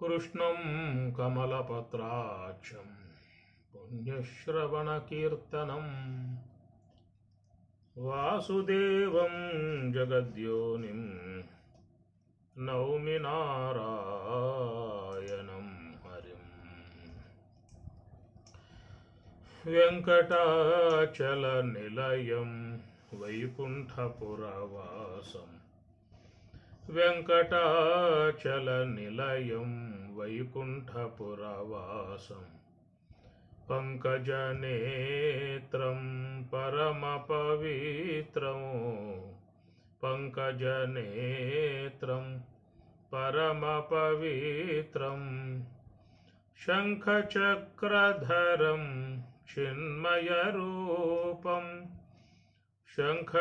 कृष्णं कमलपत्राक्षं पुण्यश्रवणकीर्तनं वासुदेवं जगद्योनिं नौमि नारायणं हरिं। वेङ्कटाचलनिलयं वैकुण्ठपुरवासं वेङ्कटाचलनिलयं वैकुण्ठपुरवासं पङ्कजनेत्रं परमपवित्रं पङ्कजनेत्रं परमपवित्रं शङ्खचक्रधरं चिन्मयरूपं शङ्खचक्रधरं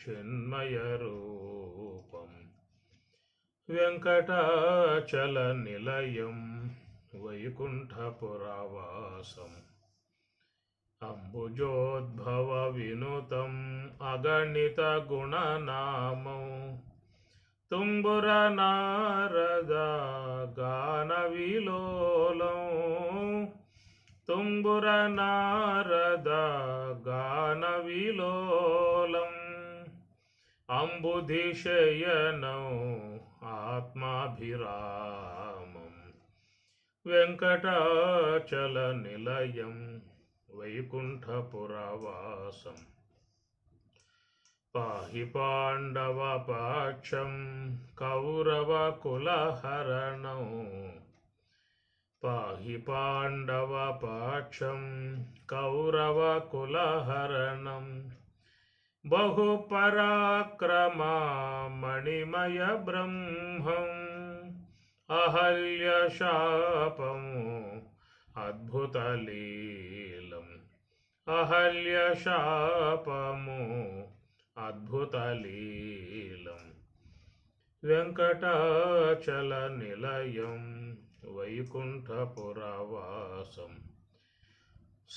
चिन्मयरूपं वेङ्कटाचलनिलयं वैकुण्ठपुरवासम् अम्बुजोद्भवविनुतम् अगणितगुणनामं तुम्बुरनारदा गानविलोलं तुम्बुरनारदा गानविलोलम् अम्बुधिशयनौ आत्माभिरामं वेङ्कटाचलनिलयं वैकुण्ठपुरवासम् पाहि पाण्डवपाक्षं कौरवकुलहरणौ पाहि पाण्डवपाक्षं कौरवकुलहरणं बहुपराक्रमा मणिमयब्रह्मम् अहल्यशापम् अद्भुतलीलम् अहल्यशापमु अद्भुतलीलम् वेङ्कटाचलनिलयं वैकुण्ठपुरवासम्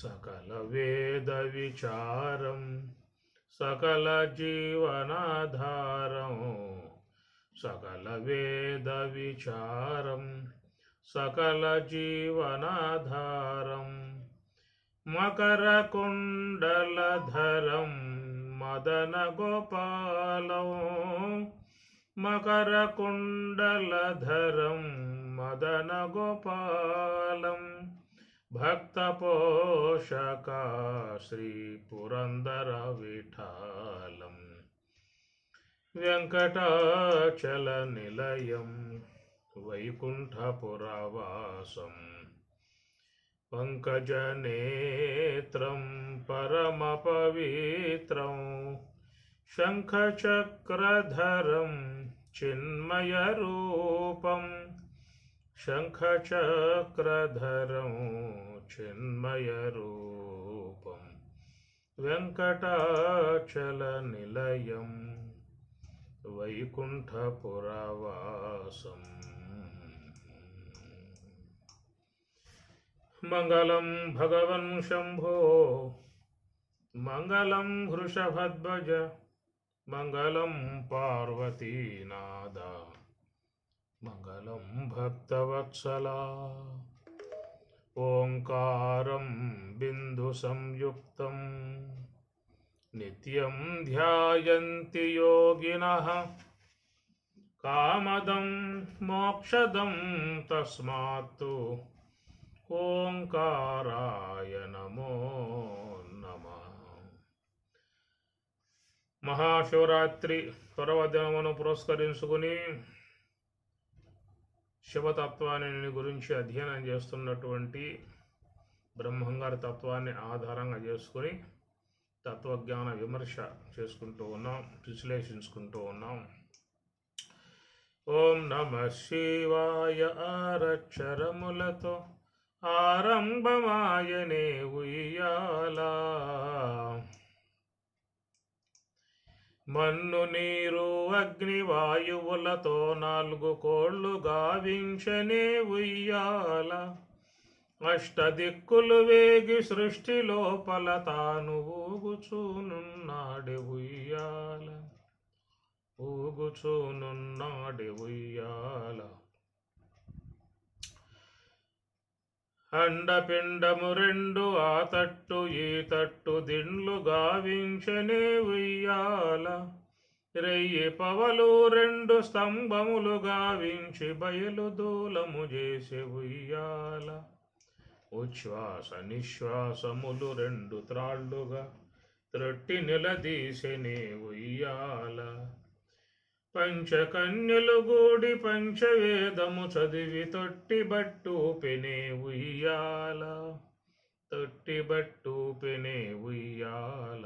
सकलवेदविचारं सकलजीवनाधारं सकलवेदविचारं सकलजीवनाधारं मकरकुण्डलधरं मदनगोपालं मकरकुण्डलधरं मदनगोपालं भक्तपोषका श्रीपुरन्दरविठ्ठलं वेङ्कटाचलनिलयं वैकुण्ठपुरवासम् पङ्कजनेत्रं परमपवित्रं शङ्खचक्रधरं चिन्मयरूपं शङ्खचक्रधरं चिन्मयरूपं वेङ्कटाचलनिलयं वैकुण्ठपुरवासम् मङ्गलं भगवन् शम्भो मङ्गलं वृषभध्वज मङ्गलं पार्वतीनाद मङ्गलं भक्तवत्सला ओङ्कारं बिन्दुसंयुक्तं नित्यं ध्यायन्ति योगिनः कामदं मोक्षदं तस्मात् ओंकाराय नमो नमः। మహాశివరాత్రి పర్వదినమును పురస్కరించుకుని శివతత్వాన్ని గురించి అధ్యయనం చేస్తున్నటువంటి బ్రహ్మంగారి తత్వాన్ని ఆధారంగా చేసుకుని తత్వజ్ఞాన విమర్శ చేసుకుంటూ ఉన్నాం, విశ్లేషించుకుంటూ ఉన్నాం. ఓం నమః శివాయ ఆరక్షరములతో ఆరంభమాయనే ఉయ్యాల మన్ను నీరు అగ్ని వాయువులతో 4 కోళ్ళు గావించనే ఉయ్యాల అష్టదిక్కులు వేగి సృష్టి లోపల తాను ఊగుచూనున్నాడే ఉయ్యాల ఊగుచూనున్నాడి ఉయ్యాల. అండపిండము రెండు ఆ తట్టు ఈ తట్టు దిండ్లు గావించనే ఉయ్యాల. రెయ్యి పవలు రెండు స్తంభములు గావించి బయలు దూలము చేసే ఉయ్యాల. ఉచ్ఛ్వాస నిశ్వాసములు రెండు త్రాళ్ళుగా త్రొట్టి నిలదీసెనే ఉయ్యాల. పంచకన్యలు గూడి పంచవేదము చదివి తొట్టి బట్టు పెనే ఉయ్యాల. తొట్టి బట్టు పెనే ఉయ్యాల.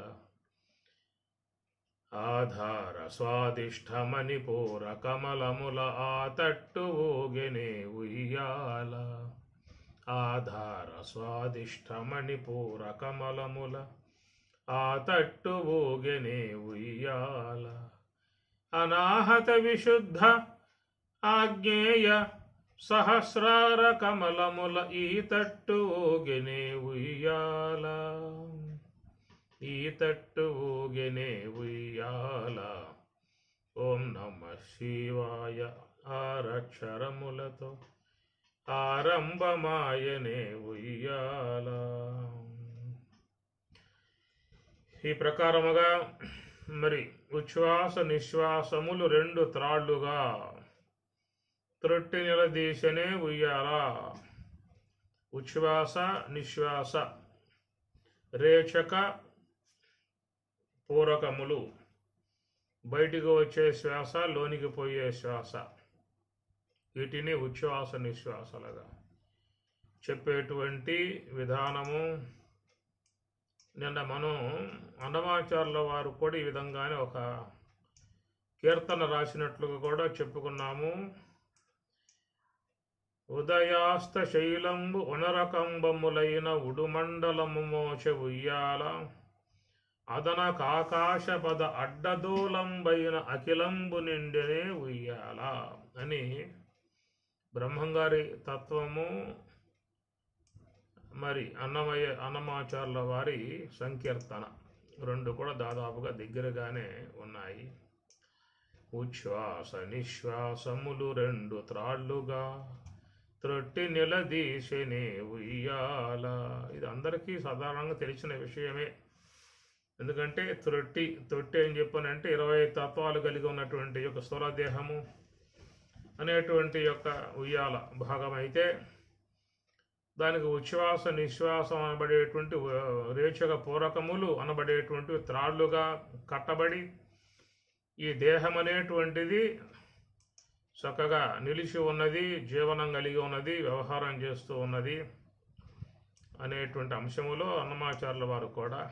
ఆధార స్వాదిష్టమణి పూర కమలముల ఆ తట్టు ఊగెనే ఉయ్యాల. ఆధార స్వాదిష్టమణి పూర కమలముల ఆ తట్టు ఊగెనే ఉయ్యాల. అనాహత విశుద్ధ ఆజ్ఞేయ సహస్రార కమలముల ఈ తట్టు ఊగెనే ఉయ్యాల. ఈ తట్టు ఊగెనే ఉయ్యాల. ఓం నమః శివాయ ఆరక్షరములతో ఆరంభమాయనే ఉయ్యాల. ఈ ప్రకారముగా మరి ఉచ్ఛ్వాస నిశ్వాసములు రెండు త్రాళ్ళుగా త్రొట్టి నిలదీసనే ఉయ్యాల. ఉచ్ఛ్వాస నిశ్వాస రేచక పూరకములు, బయటికి వచ్చే శ్వాస లోనికి పోయే శ్వాస, వీటిని ఉచ్ఛ్వాస నిశ్వాసలుగా చెప్పేటువంటి విధానము. నిన్న మనం అన్నమాచార్యుల వారు కూడా ఈ విధంగానే ఒక కీర్తన రాసినట్లుగా కూడా చెప్పుకున్నాము. ఉదయాస్త శైలంబు ఉనరకంబములైన ఉడుమండలము మోచ ఉయ్యాల. అదనకాకాశ పద అడ్డదూలంబైన అఖిలంబు నిండినే ఉయ్యాల అని బ్రహ్మంగారి తత్వము, మరి అన్నమాచార్యుల వారి సంకీర్తన రెండు కూడా దాదాపుగా దగ్గరగానే ఉన్నాయి. ఉచ్ఛ్వాస నిశ్వాసములు రెండు త్రాళ్ళుగా త్రొట్టి నిలదీసెనే ఉయ్యాల. ఇది అందరికీ సాధారణంగా తెలిసిన విషయమే. ఎందుకంటే తొట్టి అని చెప్పానంటే 20 తత్వాలు కలిగి ఉన్నటువంటి యొక్క స్థూలదేహము అనేటువంటి యొక్క ఉయ్యాల భాగం అయితే, దానికి ఉచ్ఛ్వాస నిశ్వాసం అనబడేటువంటి రేచక పూరకములు అనబడేటువంటి త్రాళ్ళుగా కట్టబడి ఈ దేహం అనేటువంటిది చక్కగా నిలిచి ఉన్నది, జీవనం కలిగి ఉన్నది, వ్యవహారం చేస్తూ ఉన్నది అనేటువంటి అంశములో అన్నమాచార్యుల వారు కూడా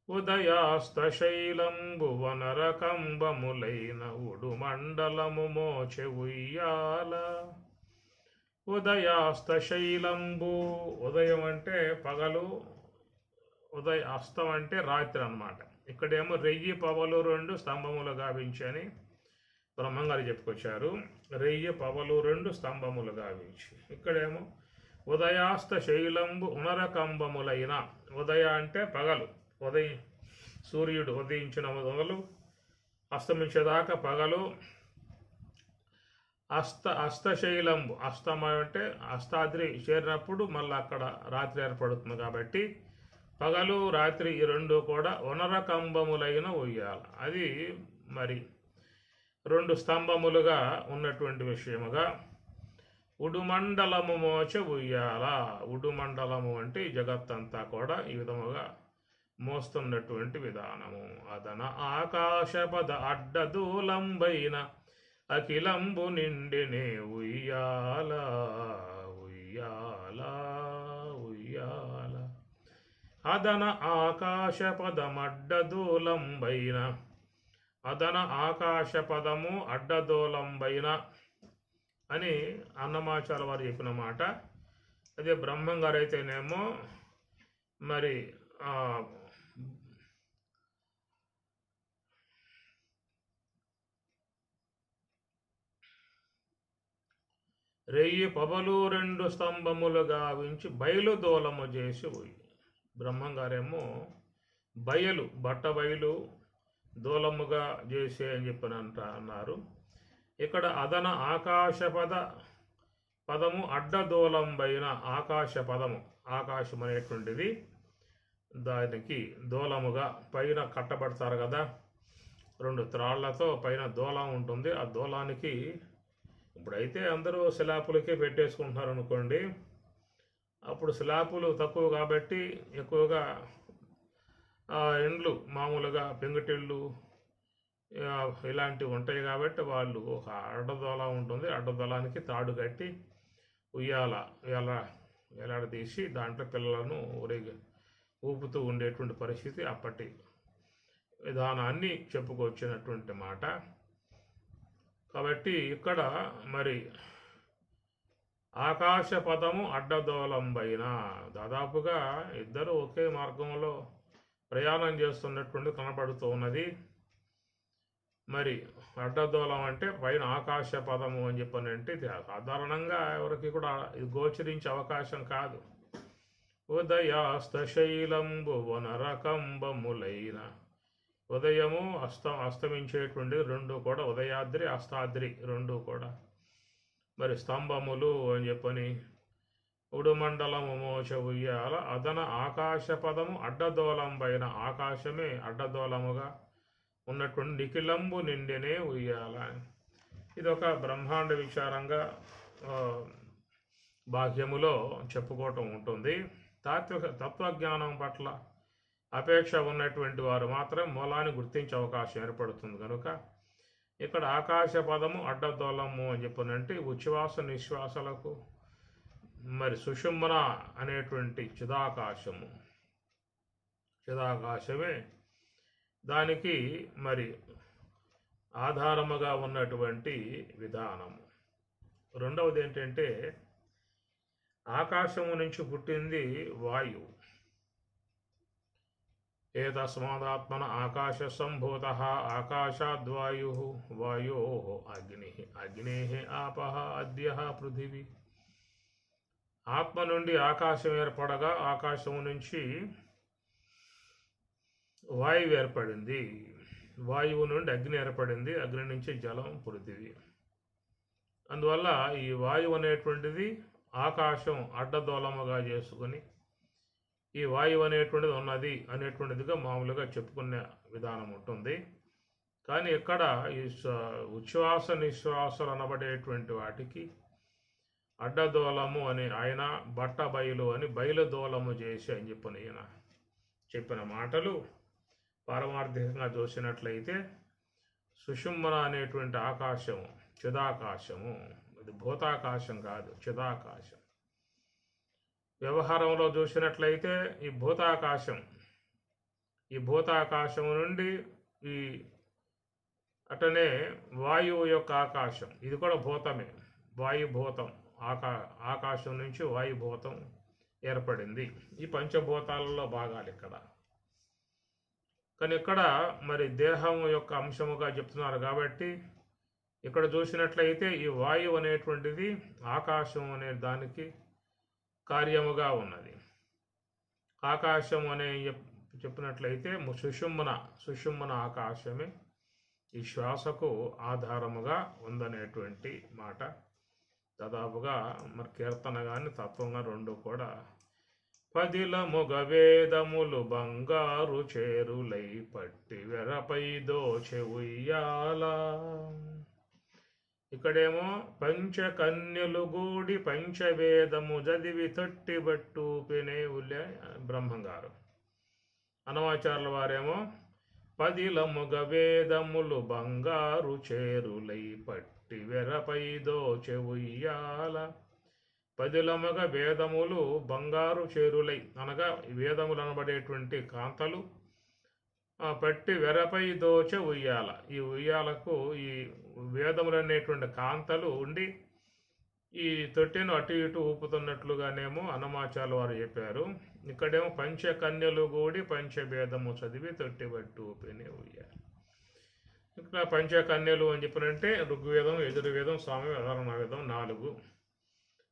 ఉదయాస్తశైలంబు వనరకంబములైన ఉడుమండలము మోచె ఉయ్యాల. ఉదయాస్తశైలంబు, ఉదయం అంటే పగలు, అస్తం అంటే రాత్రి అన్నమాట. ఇక్కడేమో రెయ్యి పవలు రెండు స్తంభములు గావించి అని బ్రహ్మంగారు చెప్పుకొచ్చారు. రెయ్యి పవలు రెండు స్తంభములు గావించి. ఇక్కడేమో ఉదయాస్త శైలంబు ఉనరకంబములైన, ఉదయ అంటే పగలు, సూర్యుడు ఉదయించిన మొదలు అస్తమించేదాకా పగలు. అస్తశైలంబు, అస్తమయం అంటే అస్తాద్రి చేరినప్పుడు మళ్ళీ అక్కడ రాత్రి ఏర్పడుతుంది కాబట్టి పగలు రాత్రి ఈ రెండు కూడా ఉనరకంబములైన ఉయ్యాల. అది మరి రెండు స్తంభములుగా ఉన్నటువంటి విషయముగా ఉడుమండలము మోచ ఉయ్యాల. ఉడుమండలము అంటే ఈ జగత్తంతా కూడా ఈ విధముగా మోస్తున్నటువంటి విధానము. అదన ఆకాశపద అడ్డదూలంబైన అఖిలంబు నిండినే ఉయ్యాల. ఉయ్యాల ఉయ్యాల. అదన ఆకాశపదమడ్డదూలంబైన, అదన ఆకాశపదము అడ్డదూలంబైన అని అన్నమాచార్య వారు చెప్పిన మాట. అదే బ్రహ్మంగారు అయితేనేమో మరి రెయ్యి పబలు రెండు స్తంభములు గావించి బయలుదూలము చేసి బ్రహ్మంగారేమో బయలు, బట్ట బయలు దూలముగా చేసే అని చెప్పని అన్నారు. ఇక్కడ అదన పదము అడ్డదూలం పైన ఆకాశ పదము, ఆకాశం అనేటువంటిది దానికి దూలముగా పైన కట్టబడతారు కదా, 2 త్రాళ్లతో పైన దూలం ఉంటుంది. ఆ దూలానికి ఇప్పుడైతే అందరూ స్లాపులకే పెట్టేసుకుంటున్నారు అనుకోండి. అప్పుడు స్లాపులు తక్కువ కాబట్టి ఎక్కువగా ఇండ్లు మామూలుగా పెంకుటిళ్ళు ఇలాంటివి ఉంటాయి కాబట్టి వాళ్ళు ఒక అడ్డదోళ ఉంటుంది, అడ్డదోళానికి తాడు కట్టి ఉయ్యాల వేలాడదీసి దాంట్లో పిల్లలను ఊపుతూ ఉండేటువంటి పరిస్థితి అప్పటి విధానాన్ని చెప్పుకొచ్చినటువంటి మాట. కాబట్టి ఇక్కడ మరి ఆకాశ పదము అడ్డదోళం పైన దాదాపుగా ఇద్దరు ఒకే మార్గంలో ప్రయాణం చేస్తున్నటువంటి కనబడుతూ ఉన్నది. మరి అడ్డదోళం అంటే పైన ఆకాశ పదము అని చెప్పనంటే సాధారణంగా ఎవరికి కూడా ఇది గోచరించే అవకాశం కాదు. ఉదయాస్తశైలంబు వనరకంబములైన ఉదయము అస్తమించేటువంటి 2 కూడా ఉదయాద్రి అస్తాద్రి 2 కూడా మరి స్తంభములు అని చెప్పని ఉడుమండలము మోచ ఉయ్యాల అదన ఆకాశ పదము అడ్డదోళం పైన ఆకాశమే అడ్డదోళముగా ఉన్నటువంటి నిఖిలంబు నిండినే ఉయ్యాల. ఇదొక బ్రహ్మాండ విచారంగా భాగ్యములో చెప్పుకోవటం ఉంటుంది. తత్వజ్ఞానం పట్ల అపేక్ష ఉన్నటువంటి వారు మాత్రం మూలాన్ని గుర్తించే అవకాశం ఏర్పడుతుంది. కనుక ఇక్కడ ఆకాశ పదము అడ్డదోళము అని చెప్పనంటే ఉచ్ఛ్వాస నిశ్వాసలకు మరి సుషుమ్న అనేటువంటి చిదాకాశమే దానికి మరి ఆధారముగా ఉన్నటువంటి విధానము. రెండవది ఏంటంటే ఆకాశము నుంచి పుట్టింది వాయువు. ఏతస్మాదాత్మన ఆకాశ సంభూత ఆకాశాద్వాయు వాయో అగ్ని ఆపః అద్య పృథివీ. ఆత్మ నుండి ఆకాశం ఏర్పడగా ఆకాశం నుంచి వాయువు ఏర్పడింది, వాయువు నుండి అగ్ని ఏర్పడింది, అగ్ని నుంచి జలం పృథివీ. అందువల్ల ఈ వాయువు అనేటువంటిది ఆకాశం అడ్డదోళముగా చేసుకుని ఈ వాయువు అనేటువంటిది ఉన్నది అనేటువంటిదిగా మామూలుగా చెప్పుకునే విధానం ఉంటుంది. కానీ ఇక్కడ ఈ ఉచ్ఛ్వాస నిశ్వాసలు అనబడేటువంటి వాటికి అడ్డదోళము అని ఆయన బయలు అని బయలుదోళము చేసి అని చెప్పిన మాటలు పారమార్థికంగా చూసినట్లయితే సుషుమ్న అనేటువంటి ఆకాశము చిదాకాశము, ఇది భూతాకాశం కాదు, చిదాకాశం. వ్యవహారంలో చూసినట్లయితే ఈ భూతాకాశం నుండి ఈ అటనే వాయువు యొక్క ఆకాశం, ఇది కూడా భూతమే, వాయుభూతం. ఆకాశం నుంచి వాయుభూతం ఏర్పడింది. ఈ పంచభూతాలలో భాగాలు ఇక్కడ. కానీ ఇక్కడ మరి దేహం యొక్క అంశముగా చెప్తున్నారు కాబట్టి ఇక్కడ చూసినట్లయితే ఈ వాయువు అనేటువంటిది ఆకాశం అనే దానికి కార్యముగా ఉన్నది. ఆకాశం అనే చెప్పినట్లయితే సుషుమ్న ఆకాశమే ఈ శ్వాసకు ఆధారముగా ఉందనేటువంటి మాట. దాదాపుగా మరి కీర్తన కానీ తత్వంగా 2 కూడా 10 వేదములు బంగారు చేరులై పట్టి వెరపై దోచె ఉయ్యాల. ఇక్కడేమో పంచకన్యలు గూడి పంచవేదము చదివి తొట్టిబట్టు పెనేవులే బ్రహ్మంగారు. అనవాచార్యుల వారేమో 10 వేదములు బంగారు చేరులై పట్టి వెరపై దోచె ఉయ్యాల. 10 వేదములు బంగారు చేరులై అనగా వేదములు అనబడేటువంటి కాంతలు పట్టి వెరపై దోచె ఉయ్యాల. ఈ ఉయ్యాలకు ఈ వేదములు అనేటువంటి కాంతలు ఉండి ఈ తొట్టెను అటు ఇటు ఊపుతున్నట్లుగానేమో అన్నమాచార్యుల వారు చెప్పారు. ఇక్కడేమో పంచకన్యలు కూడి పంచవేదము చదివి తొట్టిబట్టు ఊపినే ఉయ్యాలి. ఇక్కడ పంచకన్యలు అని చెప్పినంటే ఋగ్వేదం, యజుర్వేదం, సామవేదం, అధర్వణ వేదం 4,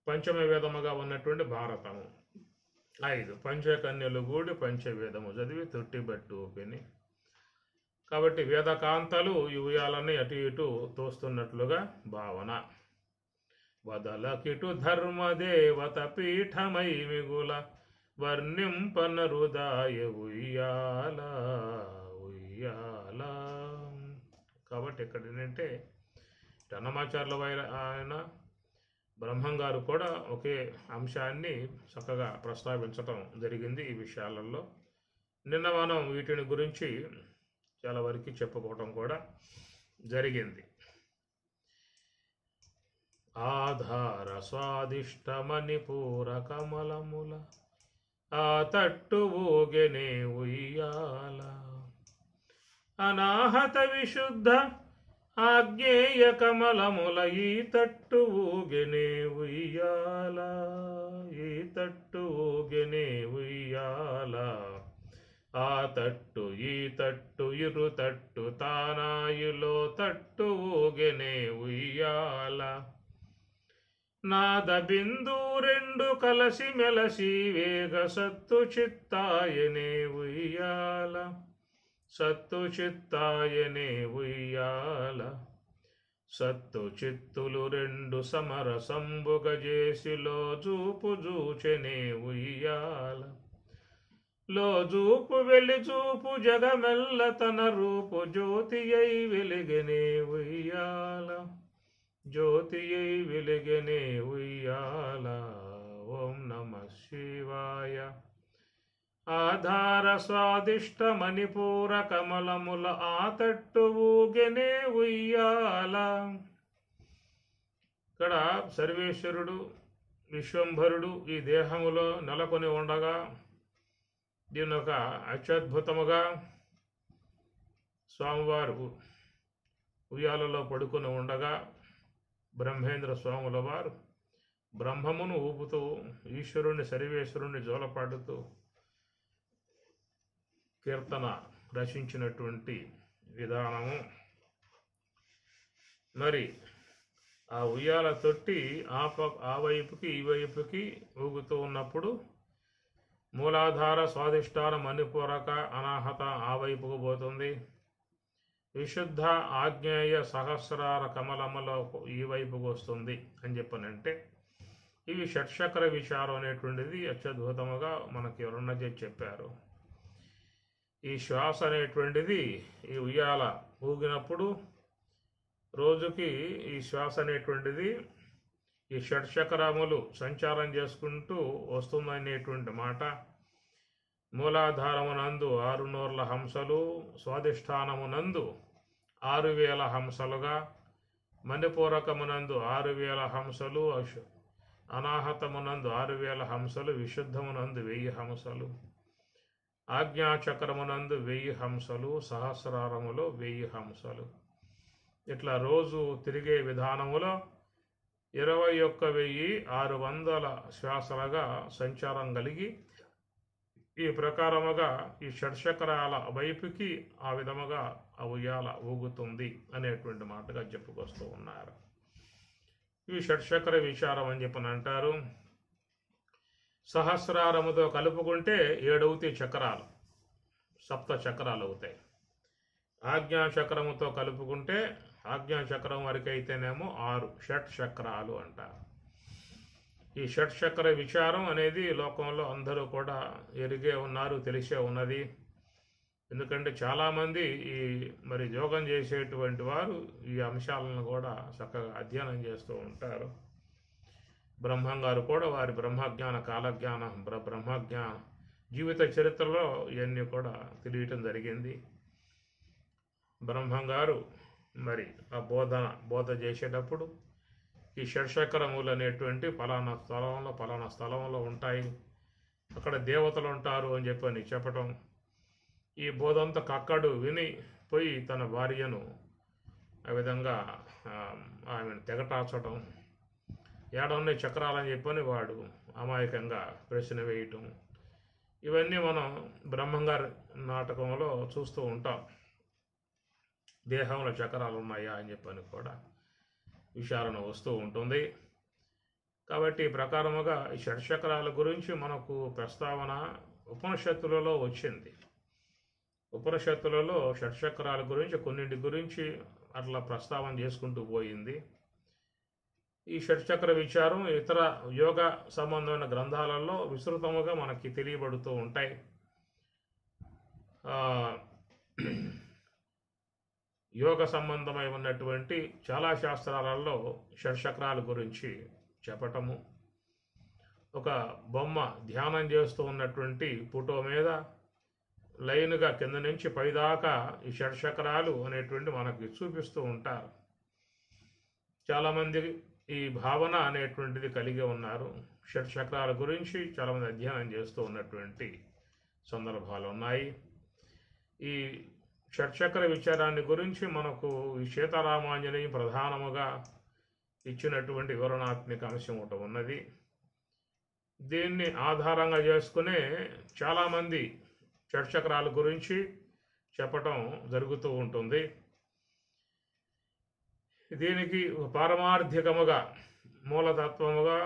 పంచమ వేదముగా ఉన్నటువంటి భారతము 5. పంచకన్యలు కూడి పంచవేదము చదివి తొట్టిబట్టు ఊపిని. కాబట్టి వేదకాంతలు ఈ ఉయ్యాలని అటు ఇటు తోస్తున్నట్లుగా భావన. వదలకిటు ధర్మదేవత పీఠమై మిగుల వర్ణింపనరుదాయ ఉయ్యాల ఉయ్యాల. కాబట్టి ఇక్కడ ఏంటంటే అన్నమాచార్యుల ఆయన బ్రహ్మంగారు కూడా ఒకే అంశాన్ని చక్కగా ప్రస్తావించటం జరిగింది ఈ విషయాలలో. నిన్న మనం వీటిని గురించి చాలా వరకు చెప్పుకోవటం కూడా జరిగింది. ఆధార స్వాదిష్ట మణిపూర కమలముల ఆ తట్టు ఊగెనే ఉయ్యాల, అనాహత విశుద్ధ ఆజ్ఞేయ కమలముల ఈ తట్టు ఊగెనే ఉయ్యాల, ఈ తట్టు ఊగెనే ఉయ్యాల, ఆ తట్టు ఈ తట్టు ఇరు తట్టు తానాయులో తట్టు ఊగెనే ఉయ్యాల, నాద బిందు రెండు కలసి మెలసి వేగ సత్తు చిత్తాయనే ఉయ్యాల, సత్తు చిత్తాయనే ఉయ్యాల, సత్తు చిత్తులు రెండు సమరసంబుగ చేసిలో జూపు జూచెనే ఉయ్యాల, లో జూపు వెలి చూపు జగమెల్ల తన రూపు జ్యోతి అయి వెలిగెనే ఉయ్యాల, జ్యోతి అయి వెలిగెనే ఉయ్యాల. ఓం నమ శివాయ. ఆధార స్వాదిష్ట మణిపూర కమలముల ఆ తట్టు ఊగెనే ఉయ్యాల. ఇక్కడ సర్వేశ్వరుడు విశ్వంభరుడు ఈ దేహములో నెలకొని ఉండగా దీని ఒక అత్యద్భుతముగా స్వామివారు ఉయ్యాలలో పడుకొని ఉండగా బ్రహ్మేంద్ర స్వాముల వారు బ్రహ్మమును ఊపుతూ ఈశ్వరుణ్ణి సర్వేశ్వరుణ్ణి జోలపాడుతూ కీర్తన రచించినటువంటి విధానము. మరి ఆ ఉయ్యాల తొట్టి ఆ వైపుకి ఈ వైపుకి ఊగుతూ ఉన్నప్పుడు మూలాధార స్వాదిష్టాన మణిపూరక అనాహత ఆ వైపుకు పోతుంది, విశుద్ధ ఆజ్ఞేయ సహస్రార కమలములో ఈ వైపుకు వస్తుంది అని చెప్పనంటే ఇవి షట్చక్ర విచారం అనేటువంటిది అత్యద్భుతముగా మనకి ఎవరన్నా చెప్పారు. ఈ శ్వాస అనేటువంటిది ఈ ఉయ్యాల ఊగినప్పుడు రోజుకి ఈ శ్వాస అనేటువంటిది ఈ షట్చక్రములు సంచారం చేసుకుంటూ వస్తుందనేటువంటి మాట. మూలాధారమునందు 6 నూర్ల హంసలు, స్వాధిష్టానమునందు 6000 హంసలుగా, మణిపూరకమునందు 6000 హంసలు, అనాహతమునందు 6000 హంసలు, విశుద్ధమునందు 1000 హంసలు, ఆజ్ఞాచక్రమునందు 1000 హంసలు, సహస్రారములో 1000 హంసలు. ఇట్లా రోజు తిరిగే విధానములో 21,600 శ్వాసలుగా సంచారం కలిగి ఈ ప్రకారముగా ఈ షట్చక్రాల వైపుకి ఆ విధముగా ఆ ఉయ్యాల ఊగుతుంది అనేటువంటి మాటగా చెప్పుకొస్తూ ఉన్నారు. ఇవి షట్చక్ర విచారం అని చెప్పని అంటారు. సహస్రారముతో కలుపుకుంటే 7 అవుతాయి చక్రాలు, 7 చక్రాలు అవుతాయి. ఆజ్ఞాచక్రముతో కలుపుకుంటే ఆజ్ఞాచక్రం వరకు అయితేనేమో 6 షట్చక్రాలు అంటారు. ఈ షట్చక్ర విచారం అనేది లోకంలో అందరూ కూడా ఎరిగే ఉన్నారు, తెలిసే ఉన్నది. ఎందుకంటే చాలామంది ఈ మరి యోగం చేసేటువంటి వారు ఈ అంశాలను కూడా చక్కగా అధ్యయనం చేస్తూ ఉంటారు. బ్రహ్మంగారు కూడా వారి బ్రహ్మజ్ఞాన కాలజ్ఞాన బ్రహ్మజ్ఞాన జీవిత చరిత్రలో ఇవన్నీ కూడా తెలియటం జరిగింది. బ్రహ్మంగారు మరి ఆ బోధ చేసేటప్పుడు ఈ షట్చక్రములు అనేటువంటి ఫలానా స్థలంలో ఉంటాయి, అక్కడ దేవతలు ఉంటారు అని చెప్పటం, ఈ బోధంతా కక్కడు విని పోయి తన భార్యను ఆ విధంగా ఆమెను తెగటార్చడం, ఏడన్నీ చక్రాలని చెప్పని వాడు అమాయకంగా ప్రశ్న వేయటం, ఇవన్నీ మనం బ్రహ్మంగారి నాటకంలో చూస్తూ ఉంటాం. దేహంలో చక్రాలు ఉన్నాయా అని చెప్పని కూడా విచారణ వస్తూ ఉంటుంది. కాబట్టి ఈ ప్రకారముగా ఈ షట్చక్రాల గురించి మనకు ప్రస్తావన ఉపనిషత్తులలో వచ్చింది. ఉపనిషత్తులలో షట్చక్రాల గురించి కొన్నింటి గురించి అట్లా ప్రస్తావన చేసుకుంటూ పోయింది. ఈ షట్చక్ర విచారం ఇతర యోగ సంబంధమైన గ్రంథాలలో విస్తృతముగా మనకి తెలియబడుతూ ఉంటాయి. యోగ సంబంధమై ఉన్నటువంటి చాలా శాస్త్రాలలో షట్చక్రాల గురించి చెప్పటము, ఒక బొమ్మ ధ్యానం చేస్తూ ఉన్నటువంటి ఫోటో మీద లైన్గా కింద నుంచి పైదాకా ఈ షట్చక్రాలు అనేటువంటి మనకి చూపిస్తూ ఉంటారు. చాలామంది ఈ భావన అనేటువంటిది కలిగి ఉన్నారు. షట్చక్రాల గురించి చాలామంది అధ్యయనం చేస్తూ ఉన్నటువంటి సందర్భాలు ఉన్నాయి. ఈ షట్చక్ర విచారాన్ని గురించి మనకు ఈ సీతారామాంజనేయం ప్రధానముగా ఇచ్చినటువంటి వివరణాత్మక అంశం ఒకటి ఉన్నది. దీన్ని ఆధారంగా చేసుకునే చాలామంది షట్చక్రాల గురించి చెప్పటం జరుగుతూ ఉంటుంది. దీనికి పారమార్థికముగా మూలతత్వముగా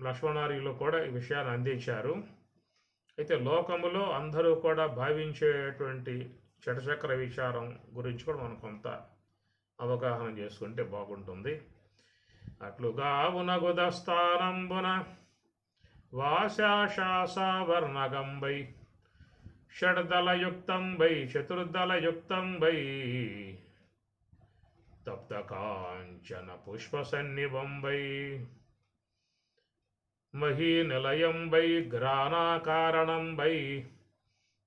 లక్ష్మణార్యులు కూడా ఈ విషయాన్ని అందించారు. అయితే లోకములో అందరూ కూడా భావించేటువంటి షట్చక్ర విచారం గురించి కూడా మనం కొంత అవగాహన చేసుకుంటే బాగుంటుంది. అట్లుగా ఉనగుదస్థానంబున వాశాశాసావర్ణగంబై షడ్దలయుక్తంబై చతుర్దలయుక్తంబై తప్త కాంచన పుష్పసన్నిభంబై మహీనిలయంబై ఘ్రాణాకారణంబై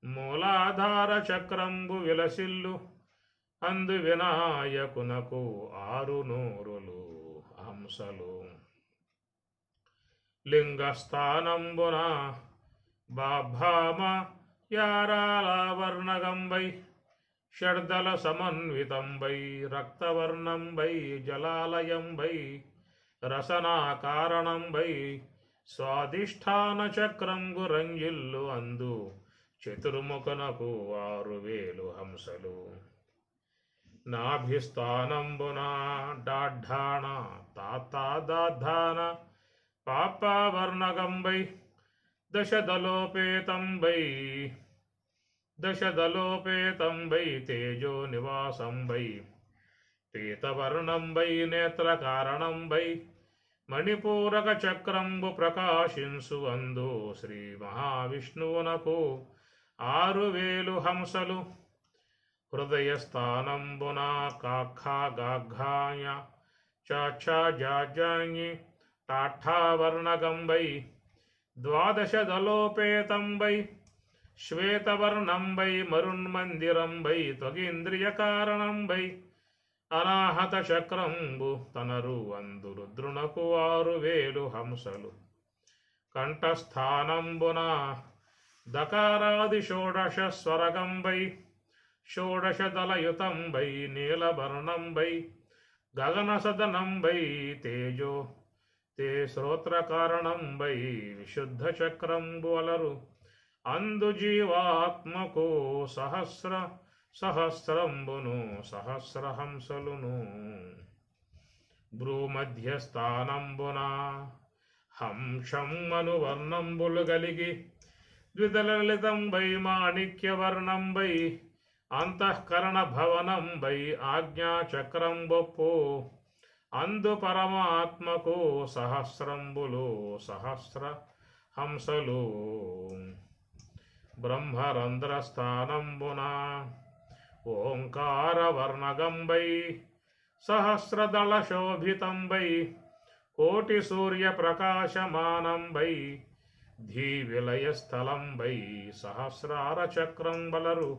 మూలాధార చక్రంబు విలసిల్లు అందు వినాయకునకు 6 నూరులు హంసలు లింగస్థానంబున బాభామ యారాల వర్ణగంబై షడ్దల సమన్వితంబై రక్తవర్ణంబై జలాలయంబై రసనాకారణంబై స్వాధిష్టాన చక్రంగు రంజిల్లు అందు చతుర్ముఖనకు 6000 హంసలు నాభిస్థానంబున డాఢాణ తాతాదాధాన పాపావర్ణగంబై దశదలోపేతంబై తేజో నివాసంబై పీతవర్ణంబై నేత్రకారణంబై మణిపూరక చక్రంబు ప్రకాశింసు అందు శ్రీ మహావిష్ణువునకు 6000 హంసలు హృదయస్థానంబున కాఖాగాఘాయ చాఛాజాజాఞి టాఠావర్ణగంబై ద్వాదశదలోపేతంబై శ్వేతవర్ణంబై మరున్మందిరంబై త్వగీంద్రియకారణంబై అనాహత చక్రంబు తనరు అందు రుద్రునకు 6000 హంసలు కంఠస్థానంబున దకారాది షోడశ స్వరగంబై షోడశదలయుతంబై నీలవర్ణంబై గగనసదనంబై తేజో తే శ్రోత్రకారణంబై విశుద్ధ చక్రంబు అలరు అందు జీవాత్మకు సహస్రంబును సహస్రహంసలును భ్రూమధ్యస్థానంబున హంసం అనువర్ణంబులు గలిగి ద్విదలలితంబై మాణిక్యవర్ణంబై అంతఃకరణ భవనంబై ఆజ్ఞాచక్రంబొప్పు అందు పరమాత్మకు సహస్రంబులు సహస్ర హంసలు బ్రహ్మరంధ్రస్థానంబున ఓంకారవర్ణగంబై సహస్రదళశోభితంబై కోటి సూర్యప్రకాశమానంబై ధీవిలయస్థలంబై సహస్రారచక్రం బలరు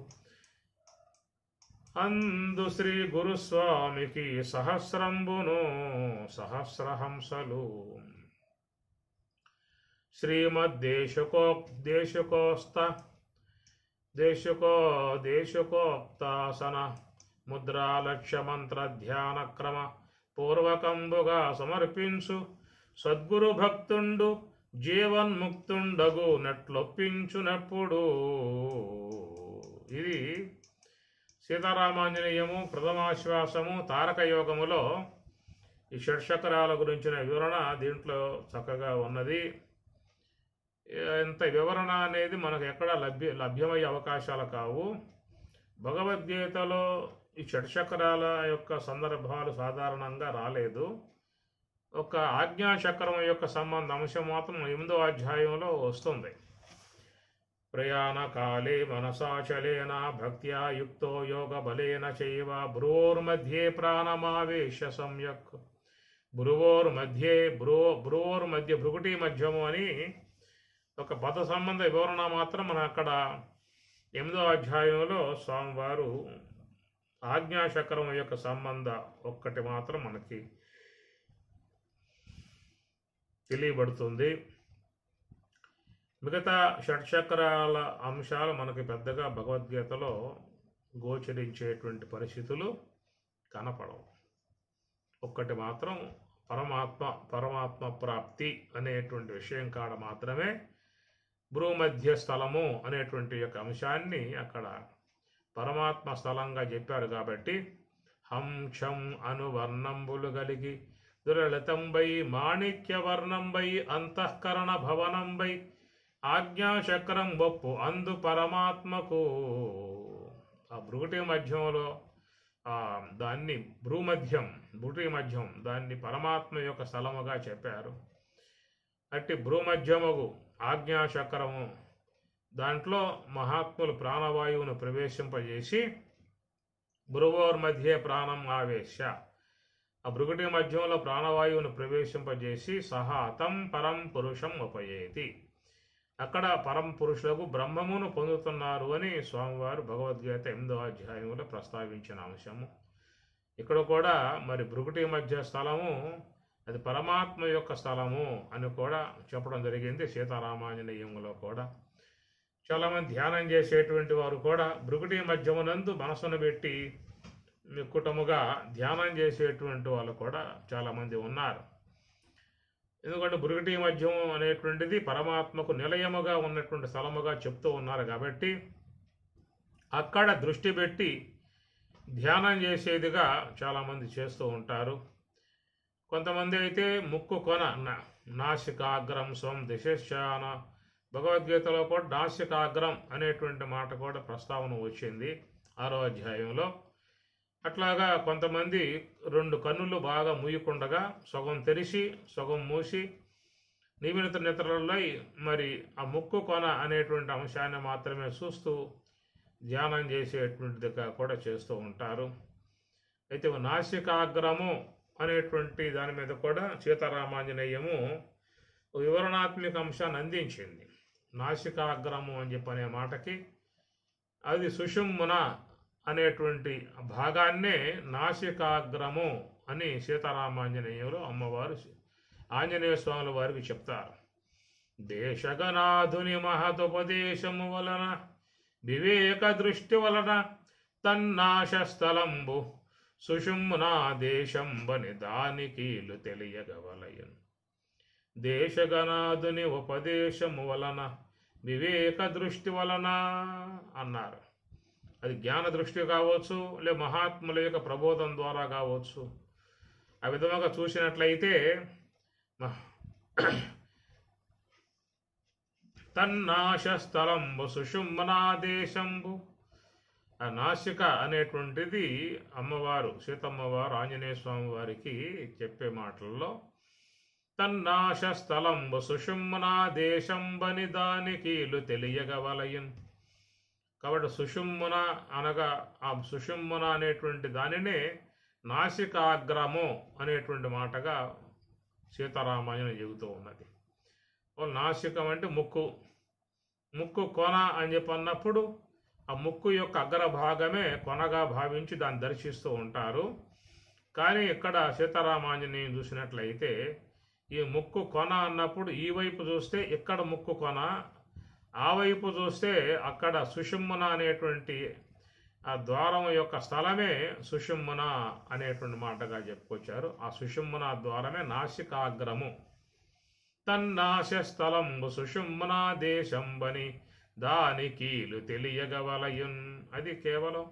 అందు శ్రీ గురుస్వామికి సహస్రంబును సహస్రహంసలు దేశుకోక్తాసన ముద్రాలక్ష్యమంత్ర ధ్యాన క్రమ పూర్వకంబుగా సమర్పించు సద్గురు భక్తుండు జీవన్ముక్తుండగు నెట్లొప్పించునప్పుడు. ఇది సీతారామాంజనేయము ప్రథమాశ్వాసము తారక యోగములో ఈ షట్చక్రాల గురించిన వివరణ దీంట్లో చక్కగా ఉన్నది. ఇంత వివరణ అనేది మనకు ఎక్కడ లభ్యమయ్యే అవకాశాలు కావు. భగవద్గీతలో ఈ షట్చక్రాల యొక్క సందర్భాలు సాధారణంగా రాలేదు. ఒక ఆజ్ఞాచక్రం యొక్క సంబంధ అంశం మాత్రం 8వ అధ్యాయంలో వస్తుంది. ప్రయాణకాలే మనసాచలేన భక్త్యా యుక్తో యోగ బలేన చైవ భ్రువోర్మధ్యే ప్రాణమావేశ సమ్యక్. భ్రువోర్మధ్య భృగుటి మధ్యము అని ఒక పద సంబంధ వివరణ మాత్రం మన అక్కడ 8వ అధ్యాయంలో స్వామివారు ఆజ్ఞాచక్రం యొక్క సంబంధ ఒక్కటి మాత్రం మనకి తెలియబడుతుంది. మిగతా షట్చక్రాల అంశాలు మనకి పెద్దగా భగవద్గీతలో గోచరించేటువంటి పరిస్థితులు కనపడవు. ఒక్కటి మాత్రం పరమాత్మ ప్రాప్తి అనేటువంటి విషయం కాడ మాత్రమే భూమధ్య స్థలము అనేటువంటి యొక్క అంశాన్ని అక్కడ పరమాత్మ స్థలంగా చెప్పారు. కాబట్టి హంశం అనువర్ణంబులు కలిగి దురళితంబై మాణిక్యవర్ణంబై అంతఃకరణ భవనంబై ఆజ్ఞాచక్రం బొప్పు అందు పరమాత్మకు. ఆ భృగుటి మధ్యంలో దాన్ని భ్రూటి మధ్యం దాన్ని పరమాత్మ యొక్క స్థలముగా చెప్పారు. అట్టి భ్రూమధ్యముగు ఆజ్ఞాచక్రము దాంట్లో మహాత్ములు ప్రాణవాయువును ప్రవేశింపజేసి భ్రువోర్మధ్యే ప్రాణం ఆవేశ, ఆ భృగుటి మధ్యంలో ప్రాణవాయువును ప్రవేశింపజేసి సహాతం పరం పురుషం ఉపయేతి, అక్కడ పరం పురుషులకు బ్రహ్మమును పొందుతున్నారు అని స్వామివారు భగవద్గీత 8వ అధ్యాయంలో ప్రస్తావించిన అంశము. ఇక్కడ కూడా మరి భృగుటి మధ్య స్థలము అది పరమాత్మ యొక్క స్థలము అని కూడా చెప్పడం జరిగింది. సీతారామాంజనేయములో కూడా చాలామంది ధ్యానం చేసేటువంటి వారు కూడా భృగుటి మధ్యమునందు మనసును పెట్టి మిక్కుటముగా ధ్యానం చేసేటువంటి వాళ్ళు కూడా చాలామంది ఉన్నారు. ఎందుకంటే భృగుటి మధ్యం అనేటువంటిది పరమాత్మకు నిలయముగా ఉన్నటువంటి స్థలముగా చెప్తూ ఉన్నారు. కాబట్టి అక్కడ దృష్టి పెట్టి ధ్యానం చేసేదిగా చాలామంది చేస్తూ ఉంటారు. కొంతమంది అయితే ముక్కు కొన నాసికాగ్రం స్వం దిశాన, భగవద్గీతలో కూడా నాసికాగ్రం అనేటువంటి మాట కూడా ప్రస్తావన వచ్చింది 6వ అధ్యాయంలో. అట్లాగా కొంతమంది 2 కన్నులు బాగా మూయకుండగా సగం తెరిచి సగం మూసి నిమిలిత నిద్రలలో మరి ఆ ముక్కు కొన అనేటువంటి అంశాన్ని మాత్రమే చూస్తూ ధ్యానం చేసేటువంటిదిగా కూడా చేస్తూ ఉంటారు. అయితే నాసికాగ్రము అనేటువంటి దాని మీద కూడా సీతారామాంజనేయము వివరణాత్మక అంశాన్ని అందించింది. నాసికాగ్రము అని చెప్పనే మాటకి అది సుషుమ్మున అనేటువంటి భాగాన్నే నాసికాగ్రము అని సీతారామాంజనేయులు అమ్మవారు ఆంజనేయ స్వాముల వారికి చెప్తారు. దేశగనాధుని మహదుపదేశము వలన వివేక దృష్టి వలన తన్నాశస్థలంబు సుషుమ్నా దేశంబని దానికీలు తెలియగవలయన్. దేశగనాధుని ఉపదేశము వలన వివేక దృష్టి వలన అన్నారు. అది జ్ఞాన దృష్టి కావచ్చు, లే మహాత్ముల యొక్క ప్రబోధం ద్వారా కావచ్చు. ఆ విధముగా చూసినట్లయితే తన్నాశస్థలంబు సుషుమ్నా దేశంబు, ఆ నాసిక అనేటువంటిది అమ్మవారు సీతమ్మవారు ఆంజనేయ స్వామి వారికి చెప్పే మాటల్లో తన్నాశస్థలంబు సుషుమ్నా దేశంబని దానికీలు తెలియగవలయన్. కాబట్టి సుషుమ్మున అనగా ఆ సుషుమ్మున అనేటువంటి దానినే నాసికాగ్రము అనేటువంటి మాటగా సీతారామాయణం చెబుతూ ఉన్నది. నాసికం అంటే ముక్కు కొన అని చెప్పి అన్నప్పుడు ఆ ముక్కు యొక్క అగ్రభాగమే కొనగా భావించి దాన్ని దర్శిస్తూ ఉంటారు. కానీ ఇక్కడ సీతారామాంజనేయం చూసినట్లయితే ఈ ముక్కు కొన అన్నప్పుడు ఈ వైపు చూస్తే ఇక్కడ ముక్కు కొన, ఆ వైపు చూస్తే అక్కడ సుషుమ్మున అనేటువంటి ఆ ద్వారం యొక్క స్థలమే సుషుమ్మున అనేటువంటి మాటగా చెప్పుకొచ్చారు. ఆ సుషుమ్మున ద్వారమే నాసికాగ్రము. తన్నాశస్థలంబు సుషుమ్నా దేశంబని దానికీలు తెలియగవలయున్. అది కేవలం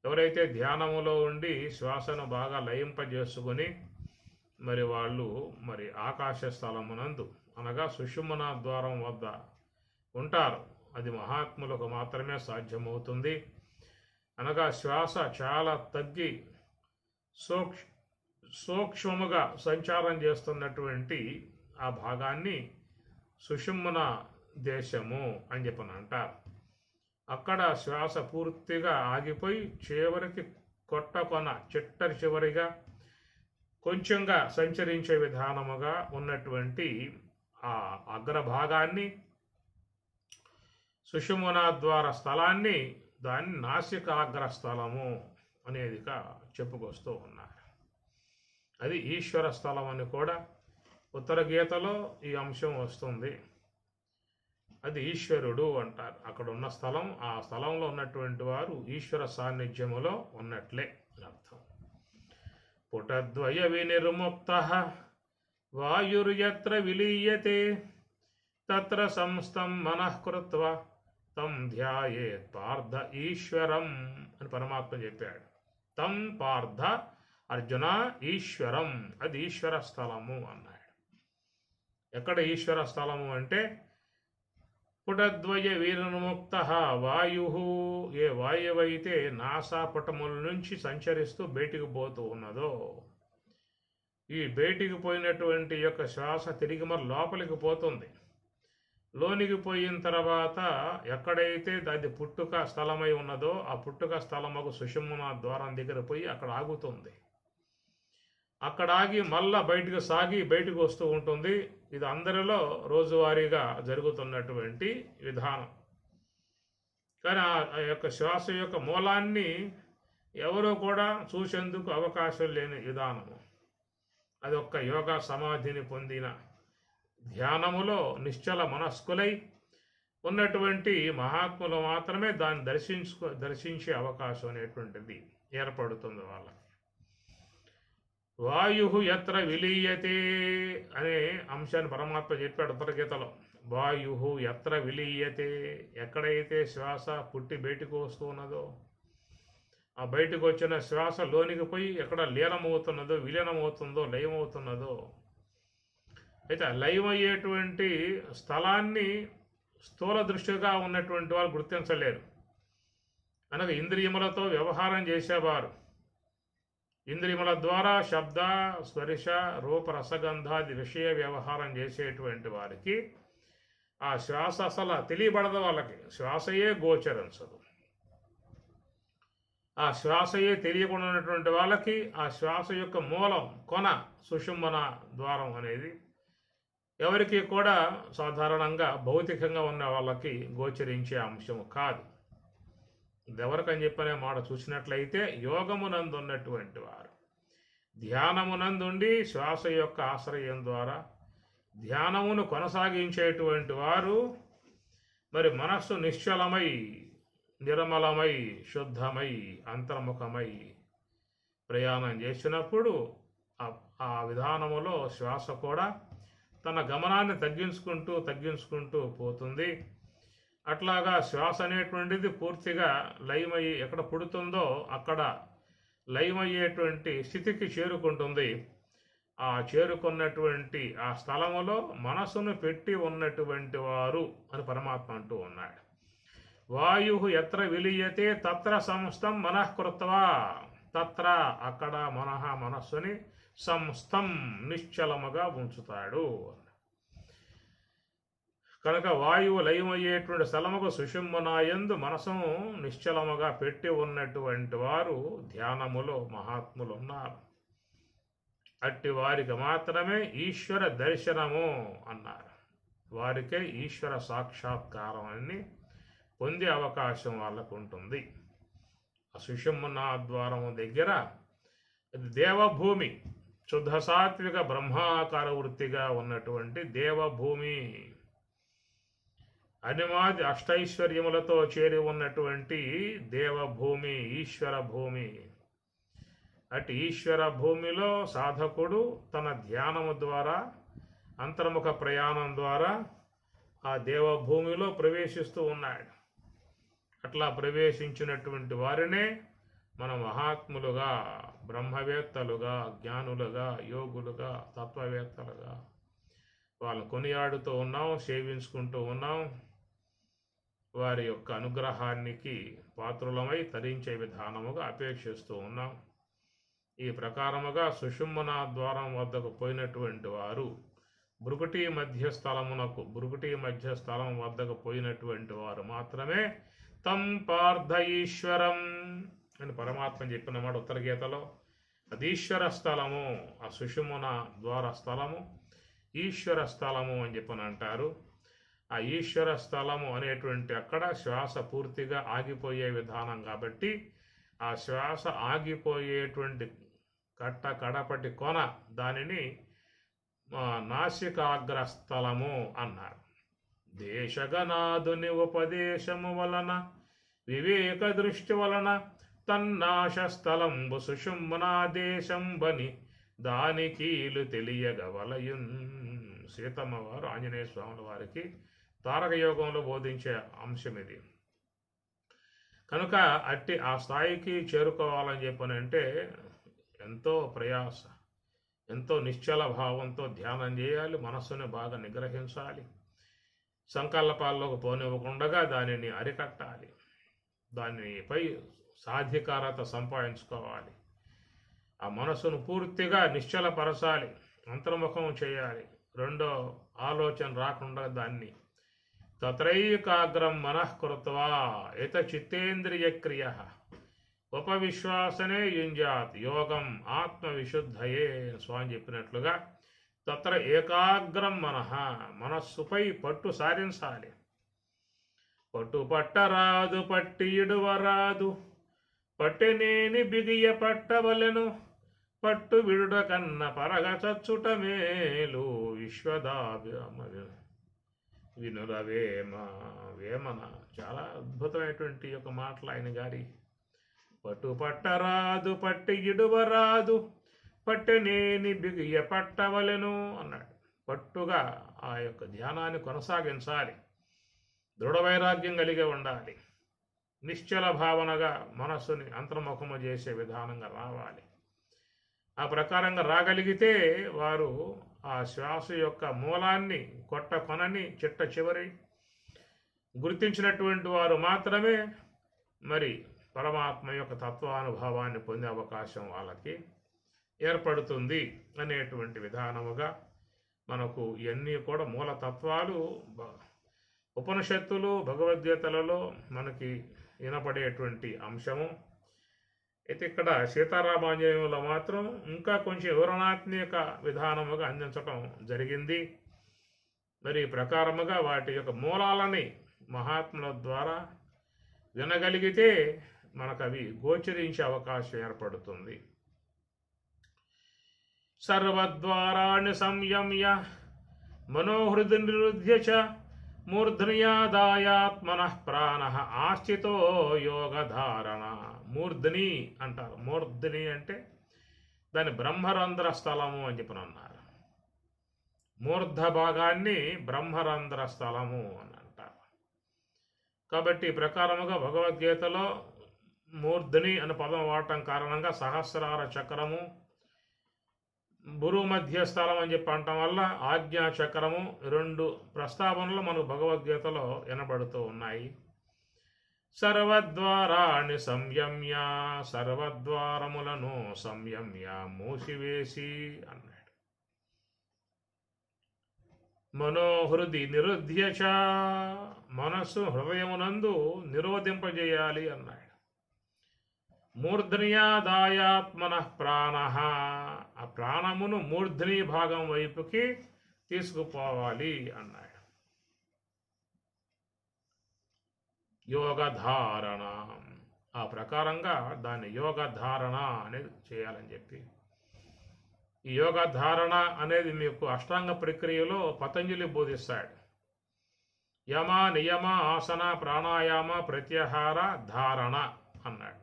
ఎవరైతే ధ్యానములో ఉండి శ్వాసను బాగా లయింపజేసుకుని మరి వాళ్ళు మరి ఆకాశ స్థలమునందు అనగా సుషుమ్నా ద్వారం వద్ద ఉంటారు. అది మహాత్ములకు మాత్రమే సాధ్యమవుతుంది. అనగా శ్వాస చాలా తగ్గి సూక్ష్మముగా సంచారం చేస్తున్నటువంటి ఆ భాగాన్ని సుషుమ్న దేశము అని చెప్పని అంటారు. అక్కడ శ్వాస పూర్తిగా ఆగిపోయి చివరికి కొన చివరిగా కొంచెంగా సంచరించే విధానముగా ఉన్నటువంటి ఆ అగ్రభాగాన్ని సుషుమ్న ద్వార స్థలాన్ని దాన్ని నాసికాగ్రస్థలము అనేదిగా చెప్పుకొస్తూ ఉన్నారు. అది ఈశ్వర స్థలం అని కూడా ఉత్తర గీతలో ఈ అంశం వస్తుంది. అది ఈశ్వరుడు అంటారు. అక్కడ ఉన్న స్థలం, ఆ స్థలంలో ఉన్నటువంటి వారు ఈశ్వర సాన్నిధ్యములో ఉన్నట్లే అర్థం. పుటద్వయ వినిర్ముక్త వాయుర్యత్ర విలీయతే తత్ర సంస్థం మనఃకృత్వా తం ధ్యాయేత్ పార్థ ఈశ్వరం అని పరమాత్మ చెప్పాడు. తం పార్థ అర్జున ఈశ్వరం, అది ఈశ్వర స్థలము అన్నాడు. ఎక్కడ ఈశ్వర స్థలము అంటే పుటద్వయ వినిర్ముక్త వాయు, ఏ వాయువైతే నాసాపటముల నుంచి సంచరిస్తూ బయటికి పోతూ ఉన్నదో, ఈ బయటికి పోయినటువంటి యొక్క శ్వాస తిరిగి మరి లోపలికి పోతుంది. లోనికి పోయిన తర్వాత ఎక్కడైతే అది పుట్టుక స్థలమై ఉన్నదో ఆ పుట్టుక స్థలముకు సుషుమ్న ద్వారం దగ్గర పోయి అక్కడ ఆగుతుంది. అక్కడ ఆగి మళ్ళా బయటకు సాగి బయటకు వస్తూ ఉంటుంది. ఇది అందరిలో రోజువారీగా జరుగుతున్నటువంటి విధానం. కానీ ఆ యొక్క శ్వాస యొక్క మూలాన్ని ఎవరో కూడా చూసేందుకు అవకాశం లేని విధానము. అది ఒక్క యోగా సమాధిని పొందిన ధ్యానములో నిశ్చల మనస్కులై ఉన్నటువంటి మహాత్ములు మాత్రమే దాన్ని దర్శించే అవకాశం అనేటువంటిది ఏర్పడుతుంది వాళ్ళకి. వాయు ఎత్ర విలీయతే అనే అంశాన్ని పరమాత్మ చెప్పాడు ఉత్తర గీతలో. వాయు ఎత్ర విలీయతే, ఎక్కడైతే శ్వాస పుట్టి బయటకు వస్తూ ఉన్నదో, ఆ బయటకు వచ్చిన శ్వాస లోనికి పోయి ఎక్కడ లీనమవుతున్నదో, విలీనమవుతుందో, లయమవుతున్నదో, అయితే లయమయ్యేటువంటి స్థలాన్ని స్థూల దృష్టిగా ఉన్నటువంటి వాళ్ళు గుర్తించలేరు. అనగా ఇంద్రియములతో వ్యవహారం చేసేవారు, ఇంద్రియముల ద్వారా శబ్ద స్పర్శ రూప రసగంధాది విషయ వ్యవహారం చేసేటువంటి వారికి ఆ శ్వాస అసలు తెలియబడదు. వాళ్ళకి శ్వాసయే గోచరించదు. ఆ శ్వాసయే తెలియకుండా ఉన్నటువంటి వాళ్ళకి ఆ శ్వాస యొక్క మూలం కొన సుషుమ్న ద్వారం అనేది ఎవరికి కూడా సాధారణంగా భౌతికంగా ఉన్న వాళ్ళకి గోచరించే అంశం కాదు. ఎవరికని చెప్పనే మాట చూసినట్లయితే యోగమునందు ఉన్నటువంటి వారు ధ్యానమునందుండి శ్వాస యొక్క ఆశ్రయం ద్వారా ధ్యానమును కొనసాగించేటువంటి వారు మరి మనస్సు నిశ్చలమై నిర్మలమై శుద్ధమై అంతర్ముఖమై ప్రయాణం చేసినప్పుడు ఆ విధానములో శ్వాస కూడా తన గమనాన్ని తగ్గించుకుంటూ పోతుంది. అట్లాగా శ్వాస అనేటువంటిది పూర్తిగా లయమయ్యి ఎక్కడ పుడుతుందో అక్కడ లయమయ్యేటువంటి స్థితికి చేరుకుంటుంది. ఆ చేరుకున్నటువంటి ఆ స్థలములో మనసును పెట్టి ఉన్నటువంటి వారు అని పరమాత్మ అంటూ ఉన్నాడు. వాయు ఎత్ర విలీయతే తత్ర సంస్థం మనఃకృత్వా, తత్ర అక్కడ మనస్సుని సంస్థం నిశ్చలముగా ఉంచుతాడు. కనుక వాయువు లయమయ్యేటువంటి స్థలముకు సుషుమ్నాయందు మనసును నిశ్చలముగా పెట్టి ఉన్నటువంటి వారు ధ్యానములో మహాత్ములు ఉన్నారు. అట్టి వారికి మాత్రమే ఈశ్వర దర్శనము అన్నారు. వారికే ఈశ్వర సాక్షాత్కారం అని పొందే అవకాశం వాళ్ళకు ఉంటుంది. ఆ సుషుమ్న ద్వారము దగ్గర దేవభూమి, శుద్ధ సాత్విక బ్రహ్మాకార వృత్తిగా ఉన్నటువంటి దేవభూమి, అనిమాది అష్టైశ్వర్యములతో చేరి ఉన్నటువంటి దేవభూమి, ఈశ్వర భూమి. అటు ఈశ్వర భూమిలో సాధకుడు తన ధ్యానము ద్వారా అంతర్ముఖ ప్రయాణం ద్వారా ఆ దేవభూమిలో ప్రవేశిస్తూ ఉన్నాడు. అట్లా ప్రవేశించినటువంటి వారినే మన మహాత్ములుగా, బ్రహ్మవేత్తలుగా, జ్ఞానులుగా, యోగులుగా, తత్వవేత్తలుగా వాళ్ళని కొనియాడుతూ ఉన్నాం, సేవించుకుంటూ ఉన్నాం. వారి యొక్క అనుగ్రహానికి పాత్రులమై తరించే విధానముగా అపేక్షిస్తూ ఉన్నాం. ఈ ప్రకారముగా సుషుమ్న ద్వారం వద్దకు పోయినటువంటి వారు భృకుటి మధ్య స్థలం వద్దకు పోయినటువంటి వారు మాత్రమే తం పార్థ ఈశ్వరం అని పరమాత్మ చెప్పినమాట ఉత్తర గీతలో. అది ఈశ్వర స్థలము, ఆ సుషుమ్న ద్వార స్థలము ఈశ్వర స్థలము అని చెప్పని అంటారు. ఆ ఈశ్వర స్థలము అనేటువంటి అక్కడ శ్వాస పూర్తిగా ఆగిపోయే విధానం కాబట్టి ఆ శ్వాస ఆగిపోయేటువంటి కడపటి కొన దానిని నాసికాగ్రస్థలము అన్నారు. దేశగనాదుని ఉపదేశము వలన వివేక దృష్టి వలన తన్నాశస్థలంబు సుషుమ్నాదేశంబని దానికీలు తెలియగవలయున్. సీతమ్మ వారు ఆంజనేయ స్వాముల వారికి తారక యోగంలో బోధించే అంశం ఇది. కనుక అట్టి ఆ స్థాయికి చేరుకోవాలని చెప్పనంటే ఎంతో ప్రయాస, ఎంతో నిశ్చల భావంతో ధ్యానం చేయాలి, మనస్సుని బాగా నిగ్రహించాలి, సంకల్పాల్లోకి పోనివ్వకుండా దానిని అరికట్టాలి, దానిపై సాధికారత సంపాదించుకోవాలి, ఆ మనస్సును పూర్తిగా నిశ్చలపరచాలి, అంతర్ముఖం చేయాలి, రెండో ఆలోచన రాకుండా దాన్ని తత్రైకాగ్రం మనఃకృత్వా యత చిత్తేంద్రియ క్రియ ఉపవిశ్వాసనే యుంజాత్ యోగం ఆత్మవిశుద్ధయే స్వామి చెప్పినట్లుగా తత్ర ఏకాగ్రం మనస్సుపై పట్టు సారించాలి. పట్టు పట్టరాదు పట్టి ఇడువరాదు పట్టెనేని బిగియ పట్టవలెను పట్టు విడుడ కన్న పరగ చచ్చుట మేలు వినురవేమ వేమన. చాలా అద్భుతమైనటువంటి యొక్క మాటలు ఆయన గారి. పట్టు పట్టరాదు పట్టి ఇడువరాదు పట్టెనేని బిగియ పట్టవలెను అన్నాడు. పట్టుగా ఆ యొక్క ధ్యానాన్ని కొనసాగించాలి, దృఢ వైరాగ్యం కలిగి ఉండాలి, నిశ్చల భావనగా మనస్సుని అంతర్ముఖము చేసే విధానంగా రావాలి. ఆ ప్రకారంగా రాగలిగితే వారు ఆ శ్వాస యొక్క మూలాన్ని కొనని చిట్ట చివరి గుర్తించినటువంటి వారు మాత్రమే మరి పరమాత్మ యొక్క తత్వానుభవాన్ని పొందే అవకాశం వాళ్ళకి ఏర్పడుతుంది అనేటువంటి విధానముగా మనకు ఇవన్నీ కూడా మూలతత్వాలు ఉపనిషత్తులు భగవద్గీతలలో మనకి వినపడేటువంటి అంశము. అయితే ఇక్కడ సీతారామాంజనేయులో మాత్రం ఇంకా కొంచెం వివరణాత్మక విధానముగా అందించటం జరిగింది. మరి ఈ ప్రకారముగా వాటి యొక్క మూలాలని మహాత్ముల ద్వారా వినగలిగితే మనకు అవి గోచరించే అవకాశం ఏర్పడుతుంది. సర్వద్వారాణి సంయమ్య మనోహృది నిరుధ్య చ మూర్ధన్యాదాయాత్మనః ప్రాణః ఆస్థితో యోగధారణ. మూర్ధని అంటారు. మూర్ధని అంటే దాని బ్రహ్మరంధ్ర స్థలము అని చెప్పని అన్నారు. మూర్ధ భాగాన్ని బ్రహ్మరంధ్ర స్థలము అని అంటారు. కాబట్టి ఈ ప్రకారముగా భగవద్గీతలో మూర్ధని అనే పదం వాడటం కారణంగా సహస్రార చక్రము భురు మధ్య స్థలం అని చెప్పి అనటం వల్ల ఆజ్ఞా చక్రము రెండు ప్రస్తావనలు మనకు భగవద్గీతలో వినబడుతూ ఉన్నాయి. సర్వద్వారాణి సంయమ్య సర్వద్వారములను సంయమ్య మూసివేసి అన్నాడు. మనోహృది నిరుధ్య చ మనస్సు హృదయమునందు నిరోధింపజేయాలి అన్నాడు. మూర్ధన్యాదాయాత్మనః ప్రాణః ఆ ప్రాణమును మూర్ధని భాగం వైపుకి తీసుకుపోవాలి అన్నాడు. యోగధారణ ఆ ప్రకారంగా దాన్ని యోగధారణ అనేది చేయాలని చెప్పి ఈ యోగధారణ అనేది మీకు అష్టాంగ ప్రక్రియలో పతంజలి బోధిస్తాడు. యమ నియమ ఆసన ప్రాణాయామ ప్రత్యాహార ధారణ అన్నాడు.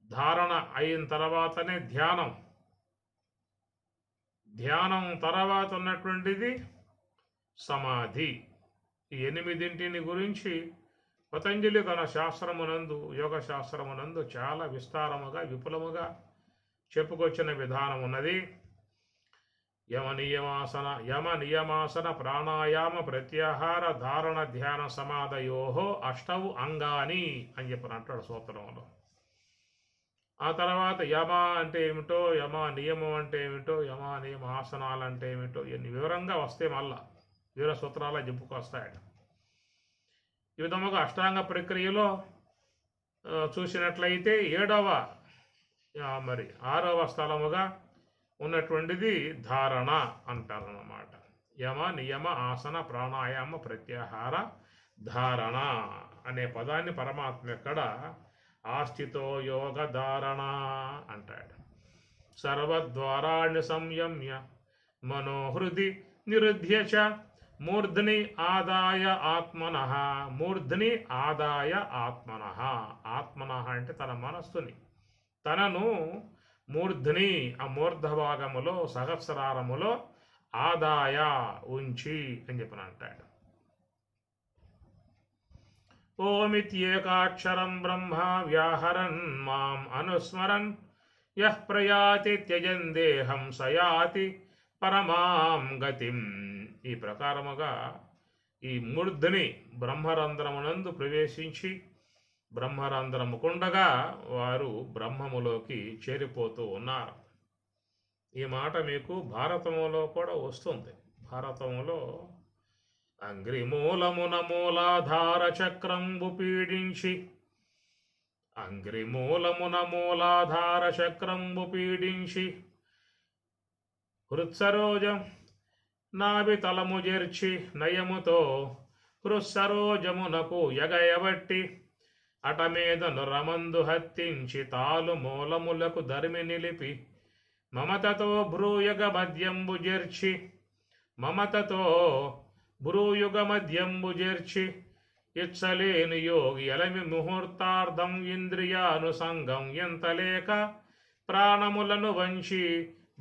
ధారణ అయిన తర్వాతనే ధ్యానం, ధ్యానం తర్వాత ఉన్నటువంటిది సమాధి. ఈ 8 గురించి పతంజలి తన శాస్త్రమునందు యోగ శాస్త్రమునందు చాలా విస్తారముగా విపులముగా చెప్పుకొచ్చిన విధానం ఉన్నది. యమ నియమాసన ప్రాణాయామ ప్రత్యాహార ధారణ ధ్యాన సమాధయో అష్టౌ అంగాని అని చెప్పని అంటాడు సూత్రంలో. ఆ తర్వాత యమ అంటే ఏమిటో, యమ నియమం అంటే ఏమిటో, యమ నియమ ఆసనాలు అంటే ఏమిటో ఇవన్నీ వివరంగా వస్తే మళ్ళా వివర సూత్రాల చెప్పుకొస్తాయట. ఈ విధముగా అష్టాంగ ప్రక్రియలో చూసినట్లయితే మరి 6వ స్థలముగా ఉన్నటువంటిది ధారణ అంటారన్నమాట. యమ నియమ ఆసన ప్రాణాయామ ప్రత్యాహార ధారణ అనే పదాన్ని పరమాత్మ ఎక్కడ ఆస్థితో యోగ ధారణ అంటాడు. సర్వద్వారాణి సంయమ్య మనోహృది నిరుధ్య చ మూర్ధ్ని ఆదాయ ఆత్మనః. మూర్ధ్ని ఆదాయ ఆత్మనః. ఆత్మనః అంటే తన మనస్సుని, తనను మూర్ధ్ని ఆ మూర్ధ భాగములో సహస్రారములో ఆదాయ ఉంచి అని చెప్పిన అంటాడు. ఓమిత్యేకాక్షరం బ్రహ్మ వ్యాహరన్ మాం అనుస్మరన్ యః ప్రయాతి త్యజన్ దేహం సయాతి పరమాం గతిం. ఈ ప్రకారముగా ఈ మూర్ధని బ్రహ్మరంధ్రమునందు ప్రవేశించి బ్రహ్మరంధ్రముకుండగా వారు బ్రహ్మములోకి చేరిపోతూ ఉన్నారు. ఈ మాట మీకు భారతములో కూడా వస్తుంది. భారతములో అంగ్రిమూలమున మూలాధార చక్రంబు పీడించి, అంగ్రిమూలమున మూలాధార చక్రంబు పీడించి హృత్సరోజం నాభి తలము చేర్చి నయముతో హృత్సరోజమునకు ఎగయబట్టి అటమీదను రమందు హత్తించి తాలు మూలములకు ధర్మి నిలిపి మమతతో భ్రూయుగ మధ్యంబు చేర్చి, మమతతో భ్రూయుగ మధ్యంబు చేర్చి ఇచ్చలేని యోగి ఎలమి ముహూర్తార్థం ఇంద్రియానుసంగం ఎంతలేక ప్రాణములను వంచి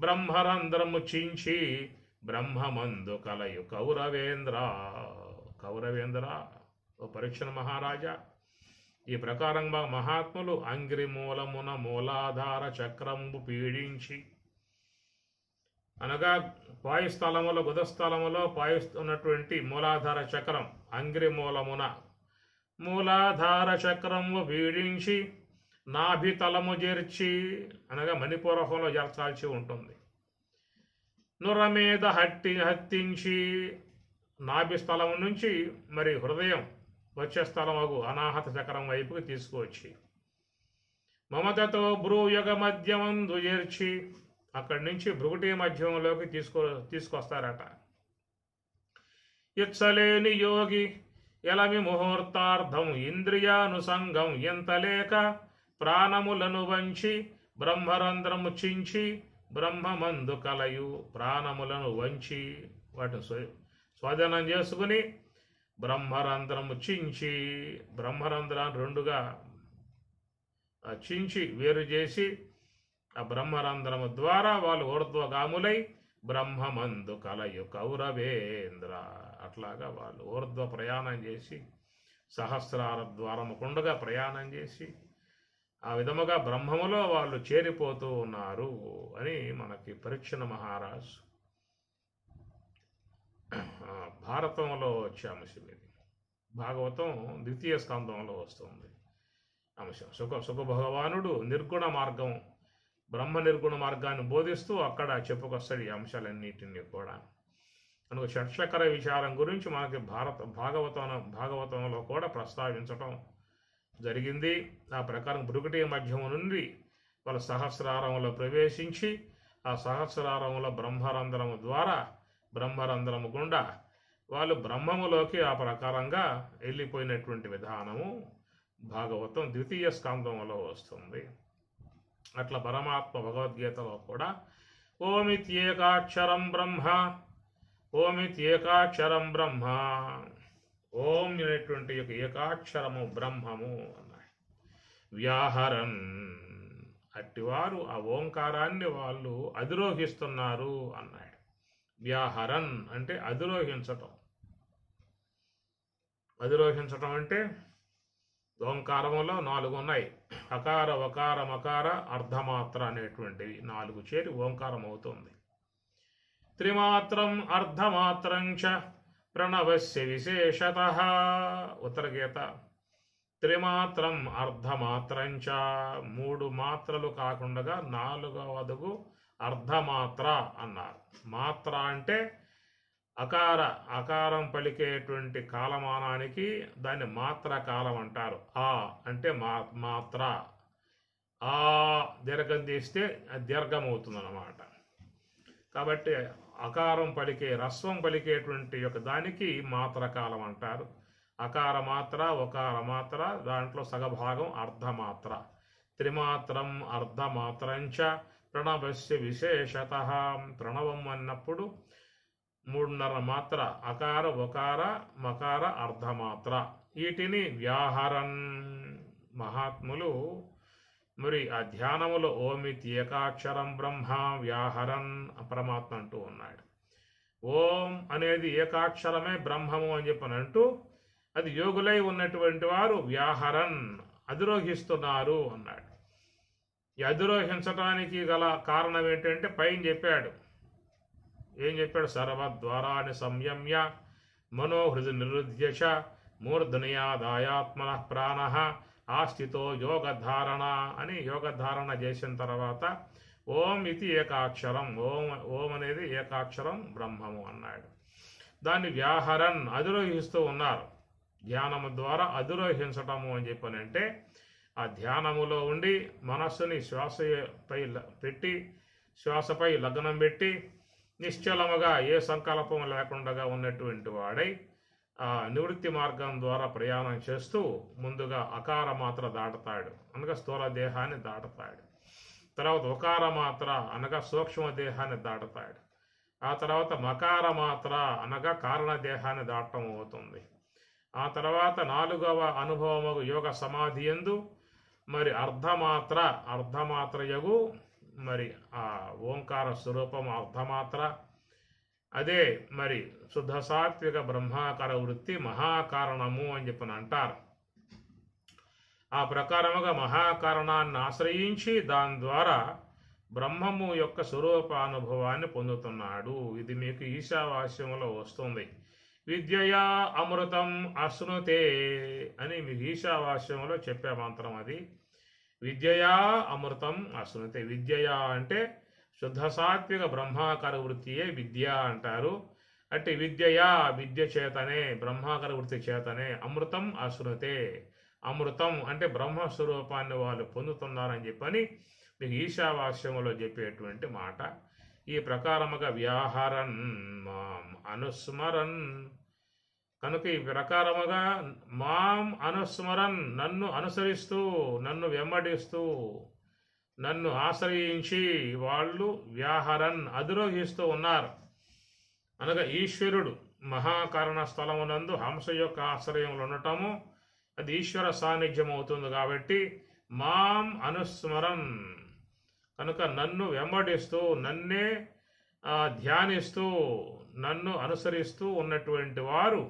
బ్రహ్మరంధ్రము చించి బ్రహ్మమందు కలయు కౌరవేంద్ర. కౌరవేంద్ర ఓ పరీక్షణ మహారాజా, ఈ ప్రకారంగా మహాత్ములు అంగ్రిమూలమున మూలాధార చక్రంబు పీడించి, అనగా పాయుస్థలములో గుదస్థలములో పాయిస్తున్నటువంటి మూలాధార చక్రం అంగ్రిమూలమున మూలాధార చక్రము పీడించి నాభి తలము చేర్చి, అనగా మణిపూరకంలో చేర్చాల్సి ఉంటుంది. నుర మీద హత్తించి నాభి స్థలం నుంచి మరి హృదయం వచ్చే స్థలమగు అనాహత చక్రం వైపుకి తీసుకువచ్చి మమతతో భ్రూయుగ మధ్యమందు చేర్చి అక్కడి నుంచి భృగుటి మధ్యంలోకి తీసుకొస్తారట. ఇచ్చలేని యోగి ఎలమి ముహూర్తార్థం ఇంద్రియానుసంగం ఎంతలేక ప్రాణములను వంచి బ్రహ్మరంధ్రము చించి బ్రహ్మమందు కలయు. ప్రాణములను వంచి వాటిని స్వాధీనం చేసుకుని బ్రహ్మరంధ్రము చించి, బ్రహ్మరంధ్రాన్ని రెండుగా చించి వేరు చేసి ఆ బ్రహ్మరంధ్రము ద్వారా వాళ్ళు ఊర్ధ్వగాములై బ్రహ్మమందు కలయు కౌరవేంద్ర. అట్లాగా వాళ్ళు ఊర్ధ్వ ప్రయాణం చేసి సహస్రార ద్వారముకుండగా ప్రయాణం చేసి ఆ విధముగా బ్రహ్మములో వాళ్ళు చేరిపోతూ ఉన్నారు అని మనకి పరీక్షణ మహారాజు భారతంలో వచ్చే అంశం ఇది. భాగవతం 2వ స్కంధంలో వస్తుంది అంశం. సుఖ భగవానుడు నిర్గుణ మార్గం, బ్రహ్మ నిర్గుణ మార్గాన్ని బోధిస్తూ అక్కడ చెప్పుకొస్తాడు ఈ అంశాలన్నిటినీ కూడా. కనుక షట్చక్ర విచారం గురించి మనకి భాగవతంలో కూడా ప్రస్తావించటం జరిగింది. ఆ ప్రకారం భృగుటి మధ్యము నుండి వాళ్ళ సహస్రారంలో ప్రవేశించి ఆ సహస్రారంలో బ్రహ్మరంధ్రము ద్వారా బ్రహ్మరంధ్రము గుండా వాళ్ళు బ్రహ్మములోకి ఆ ప్రకారంగా వెళ్ళిపోయినటువంటి విధానము భాగవతం 2వ స్కంధంలో వస్తుంది. అట్లా పరమాత్మ భగవద్గీతలో కూడా ఓమిత్యేకాక్షరం బ్రహ్మ, ఓమిత్యేకాక్షరం బ్రహ్మ, ఓం అనేటువంటి యొక్క ఏకాక్షరము బ్రహ్మము అన్నాడు. వ్యాహరన్ అట్టివారు ఆ ఓంకారాన్ని వాళ్ళు అధిరోహిస్తున్నారు అన్నాడు. వ్యాహరన్ అంటే అధిరోహించటం. అధిరోహించటం అంటే ఓంకారములో 4 ఉన్నాయి. అకార వకార మకార అర్ధమాత్ర అనేటువంటివి 4 చేరి ఓంకారం అవుతుంది. త్రిమాత్రం అర్ధమాత్రం చ ప్రణవస్య విశేషతః. ఉత్తరగీత. త్రిమాత్రం అర్ధమాత్రం చ, 3 మాత్రలు కాకుండా 4వ అదుగు అర్ధమాత్ర అన్నారు. మాత్ర అంటే అకారం పలికేటువంటి కాలమానానికి దాన్ని మాత్ర కాలం అంటారు. ఆ అంటే మాత్ర. ఆ దీర్ఘం తీస్తే దీర్ఘం అవుతుందన్నమాట. కాబట్టి అకారం పలికే రస్వం పలికేటువంటి యొక్క దానికి మాత్ర కాలం అంటారు. అకార మాత్ర, ఒకార మాత్ర, దాంట్లో సగభాగం అర్ధమాత్ర. త్రిమాత్రం అర్ధమాత్రం చ ప్రణవస్య విశేషతః. ప్రణవం అన్నప్పుడు 3.5 మాత్ర అకార, ఒకార, మకార, అర్ధమాత్ర. వీటిని వ్యాహరన్ మహాత్ములు మరి ఆ ధ్యానములో ఓమితి ఏకాక్షరం బ్రహ్మ వ్యాహరన్ పరమాత్మ అంటూ ఉన్నాడు. ఓం అనేది ఏకాక్షరమే బ్రహ్మము అని చెప్పనంటూ అది యోగులై ఉన్నటువంటి వారు వ్యాహరన్ అధిరోహిస్తున్నారు అన్నాడు. ఈ అధిరోహించడానికి గల కారణం ఏంటంటే పైన చెప్పాడు. ఏం చెప్పాడు? సర్వద్వారాన్ని సంయమ్య మనోహృది నిరుద్యశ మూర్ధనయాదాయాత్మన ప్రాణ ఆస్థితో యోగధారణ అని యోగధారణ చేసిన తర్వాత ఓం ఇది ఏకాక్షరం, ఓం అనేది ఏకాక్షరం బ్రహ్మము అన్నాడు. దాన్ని వ్యాహరన్ అధిరోహిస్తూ ఉన్నారు. ధ్యానము ద్వారా అధిరోహించటము అని చెప్పనంటే ఆ ధ్యానములో ఉండి మనస్సుని శ్వాసపై లగ్నం పెట్టి నిశ్చలముగా ఏ సంకల్పం లేకుండా ఉన్నటువంటి వాడై ఆ నివృత్తి మార్గం ద్వారా ప్రయాణం చేస్తూ ముందుగా అకార మాత్ర దాటుతాడు, అనగా స్థూల దేహాన్ని దాటుతాడు. తర్వాత ఒకార మాత్ర అనగా సూక్ష్మ దేహాన్ని దాటుతాడు. ఆ తర్వాత మకార మాత్ర అనగా కారణ దేహాన్ని దాటం అవుతుంది. ఆ తర్వాత 4వ అనుభవము యోగ సమాధి యందు మరి అర్ధమాత్రయగు మరి ఆ ఓంకార స్వరూపం అర్ధమాత్ర. అదే మరి శుద్ధ సాత్విక బ్రహ్మాకార వృత్తి మహాకారణము అని చెప్పని అంటారు. ఆ ప్రకారముగా మహాకారణాన్ని ఆశ్రయించి దాని ద్వారా బ్రహ్మము యొక్క స్వరూపానుభవాన్ని పొందుతున్నాడు. ఇది మీకు ఈశావాస్యంలో వస్తుంది. విద్యయా అమృతం అశ్నుతే అని మీకు ఈశావాస్యంలో చెప్పే మంత్రం అది. విద్యయా అమృతం అశ్నుతే. విద్యయా అంటే శుద్ధ సాత్విక బ్రహ్మాకార వృత్తియే విద్య అంటారు. అంటే విద్యయా విద్య చేతనే బ్రహ్మాకార వృత్తి చేతనే అమృతం అశ్నుతే. అమృతం అంటే బ్రహ్మస్వరూపాన్ని వాళ్ళు పొందుతున్నారని చెప్పని మీకు ఈశావాస్యంలో చెప్పేటువంటి మాట. ఈ ప్రకారముగా వ్యాహరన్ మాం అనుస్మరన్. కనుక ఈ ప్రకారముగా మాం అనుస్మరన్ నన్ను అనుసరిస్తూ, నన్ను వెంబడిస్తూ, నన్ను ఆశ్రయించి వాళ్ళు వ్యాహరన్ అధిరోహిస్తూ ఉన్నారు. అనగా ఈశ్వరుడు మహాకారణ స్థలమునందు హంస యొక్క ఆశ్రయంలో ఉండటము అది ఈశ్వర సాన్నిధ్యం అవుతుంది. కాబట్టి మాం అనుస్మరన్ కనుక నన్ను వెంబడిస్తూ, నన్నే ధ్యానిస్తూ, నన్ను అనుసరిస్తూ ఉన్నటువంటి వారు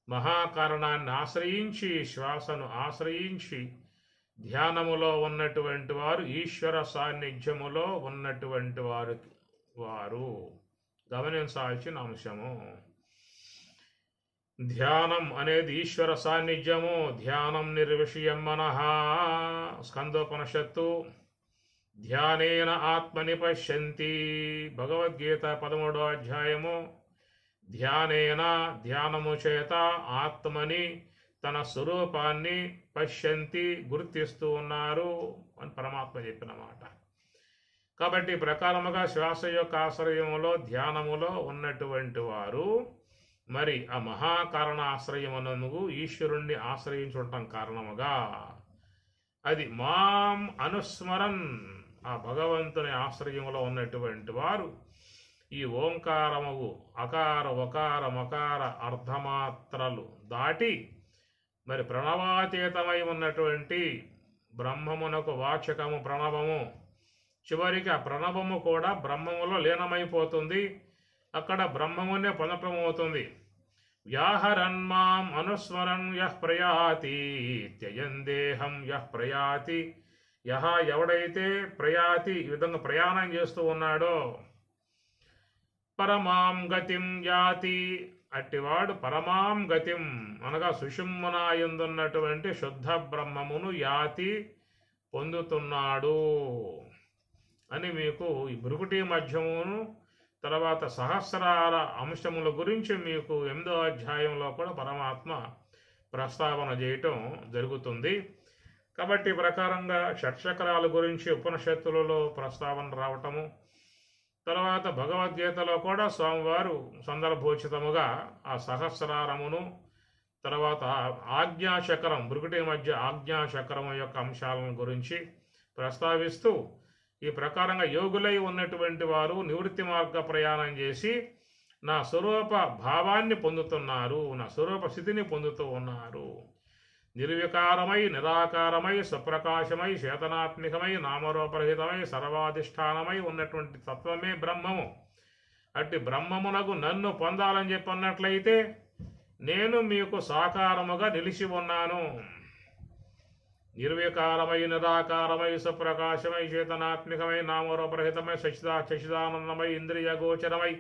మహాకారణాన్ని ఆశ్రయించి, శ్వాసను ఆశ్రయించి ధ్యానములో ఉన్నటువంటి వారు ఈశ్వర సాన్నిధ్యములో ఉన్నటువంటి వారు గమనించాల్సిన అంశము. ధ్యానం అనేది ఈశ్వర సాన్నిధ్యము. ధ్యానం నిర్విషయం మనః. స్కందోపనిషత్తు. ధ్యానేన ఆత్మని పశ్యంతి. భగవద్గీత 13వ అధ్యాయము. ధ్యానేన ధ్యానము చేత ఆత్మని తన స్వరూపాన్ని పశ్యంతి గుర్తిస్తూ ఉన్నారు అని పరమాత్మ చెప్పిన మాట. కాబట్టి ప్రకారముగా శ్వాస యొక్క ఆశ్రయములో ధ్యానములో ఉన్నటువంటి వారు మరి ఆ మహాకారణ ఆశ్రయమునందు ఈశ్వరుణ్ణి ఆశ్రయించటం కారణముగా అది మాం అనుస్మరన్ ఆ భగవంతుని ఆశ్రయములో ఉన్నటువంటి వారు ఈ ఓంకారముగు అకార ఒకార మకార అర్ధమాత్రలు దాటి మరి ప్రణవాతీతమై ఉన్నటువంటి బ్రహ్మమునకు వాచకము ప్రణవము. చివరికి ఆ ప్రణవము కూడా బ్రహ్మములో లీనమైపోతుంది. అక్కడ బ్రహ్మమునే పొందటమవుతుంది. వ్యాహరన్ మాం అనుస్మరన్ యః ప్రయాతి త్యజన్ దేహం యః ప్రయాతి. ఎవడైతే ప్రయాతి ఈ విధంగా ప్రయాణం చేస్తూ ఉన్నాడో పరమాం గతిం యాతి, అట్టివాడు పరమాం గతిం అనగా సుషుమ్నాయందున్నటువంటి శుద్ధ బ్రహ్మమును యాతి పొందుతున్నాడు అని మీకు ఈ భృగుటి మధ్యమును తర్వాత సహస్రార అంశముల గురించి మీకు 8వ అధ్యాయంలో కూడా పరమాత్మ ప్రస్తావన చేయటం జరుగుతుంది. కాబట్టి ఈ ప్రకారంగా షట్చక్రాల గురించి ఉపనిషత్తులలో ప్రస్తావన రావటము, తర్వాత భగవద్గీతలో కూడా స్వామివారు సందర్భోచితముగా ఆ సహస్రారమును తర్వాత ఆజ్ఞాచక్రం భృగుటి మధ్య ఆజ్ఞాచక్రము యొక్క అంశాలను గురించి ప్రస్తావిస్తూ ఈ ప్రకారంగా యోగులై ఉన్నటువంటి వారు నివృత్తి మార్గ ప్రయాణం చేసి నా స్వరూప భావాన్ని పొందుతున్నారు, నా స్వరూప స్థితిని పొందుతూ ఉన్నారు. నిర్వికారమై నిరాకారమై స్వప్రకాశమై చేతనాత్మికమై నామరూపరహితమై సర్వాధిష్టానమై ఉన్నటువంటి తత్వమే బ్రహ్మము. అట్టి బ్రహ్మమునకు నన్ను పొందాలని చెప్పన్నట్లయితే నేను మీకు సాకారముగా నిలిచి ఉన్నాను. నిర్వికారమై నిరాకారమై స్వప్రకాశమై చేతనాత్మికమై నామరూపరహితమై సచిదానందమై ఇంద్రియ గోచరమై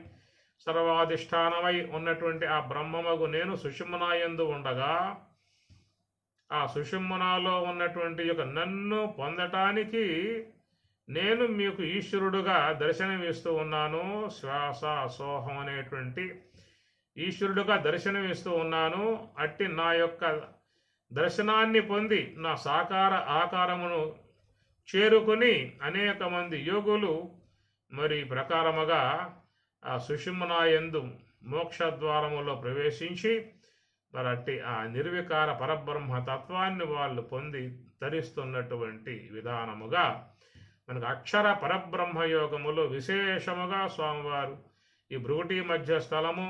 సర్వాధిష్టానమై ఉన్నటువంటి ఆ బ్రహ్మముగు నేను సుషుమ్నాయందు ఉండగా ఆ సుషుమ్నాలో ఉన్నటువంటి యొక్క నన్ను పొందటానికి నేను మీకు ఈశ్వరుడుగా దర్శనమిస్తూ ఉన్నాను. శ్వాస సోహం అనేటువంటి ఈశ్వరుడుగా దర్శనమిస్తూ ఉన్నాను. అట్టి నా యొక్క దర్శనాన్ని పొంది నా సాకార ఆకారమును చేరుకుని అనేక మంది యోగులు మరి ప్రకారముగా ఆ సుషుమ్నాయందు మోక్షద్వారములో ప్రవేశించి మరి అట్టి ఆ నిర్వికార పరబ్రహ్మ తత్వాన్ని వాళ్ళు పొంది తరిస్తున్నటువంటి విధానముగా మనకు అక్షర పరబ్రహ్మ యోగములో విశేషముగా స్వామివారు ఈ భృగుటి మధ్య స్థలము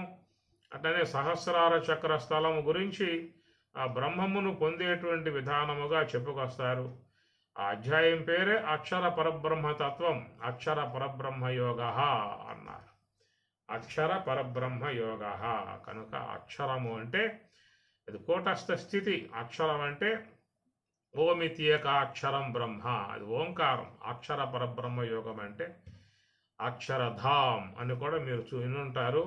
అట్లనే సహస్రార చక్ర స్థలము గురించి ఆ బ్రహ్మమును పొందేటువంటి విధానముగా చెప్పుకొస్తారు. ఆ అధ్యాయం పేరే అక్షర పరబ్రహ్మ తత్వం, అక్షర పరబ్రహ్మ యోగ అన్నారు. అక్షర పరబ్రహ్మ యోగ కనుక అక్షరము అంటే అది కూటస్థ స్థితి, అక్షరం అంటే ఓమిత్యేక అక్షరం బ్రహ్మ, అది ఓంకారం. అక్షర పరబ్రహ్మ యోగం అంటే అక్షరధామ్ అని కూడా మీరు వినుంటారు.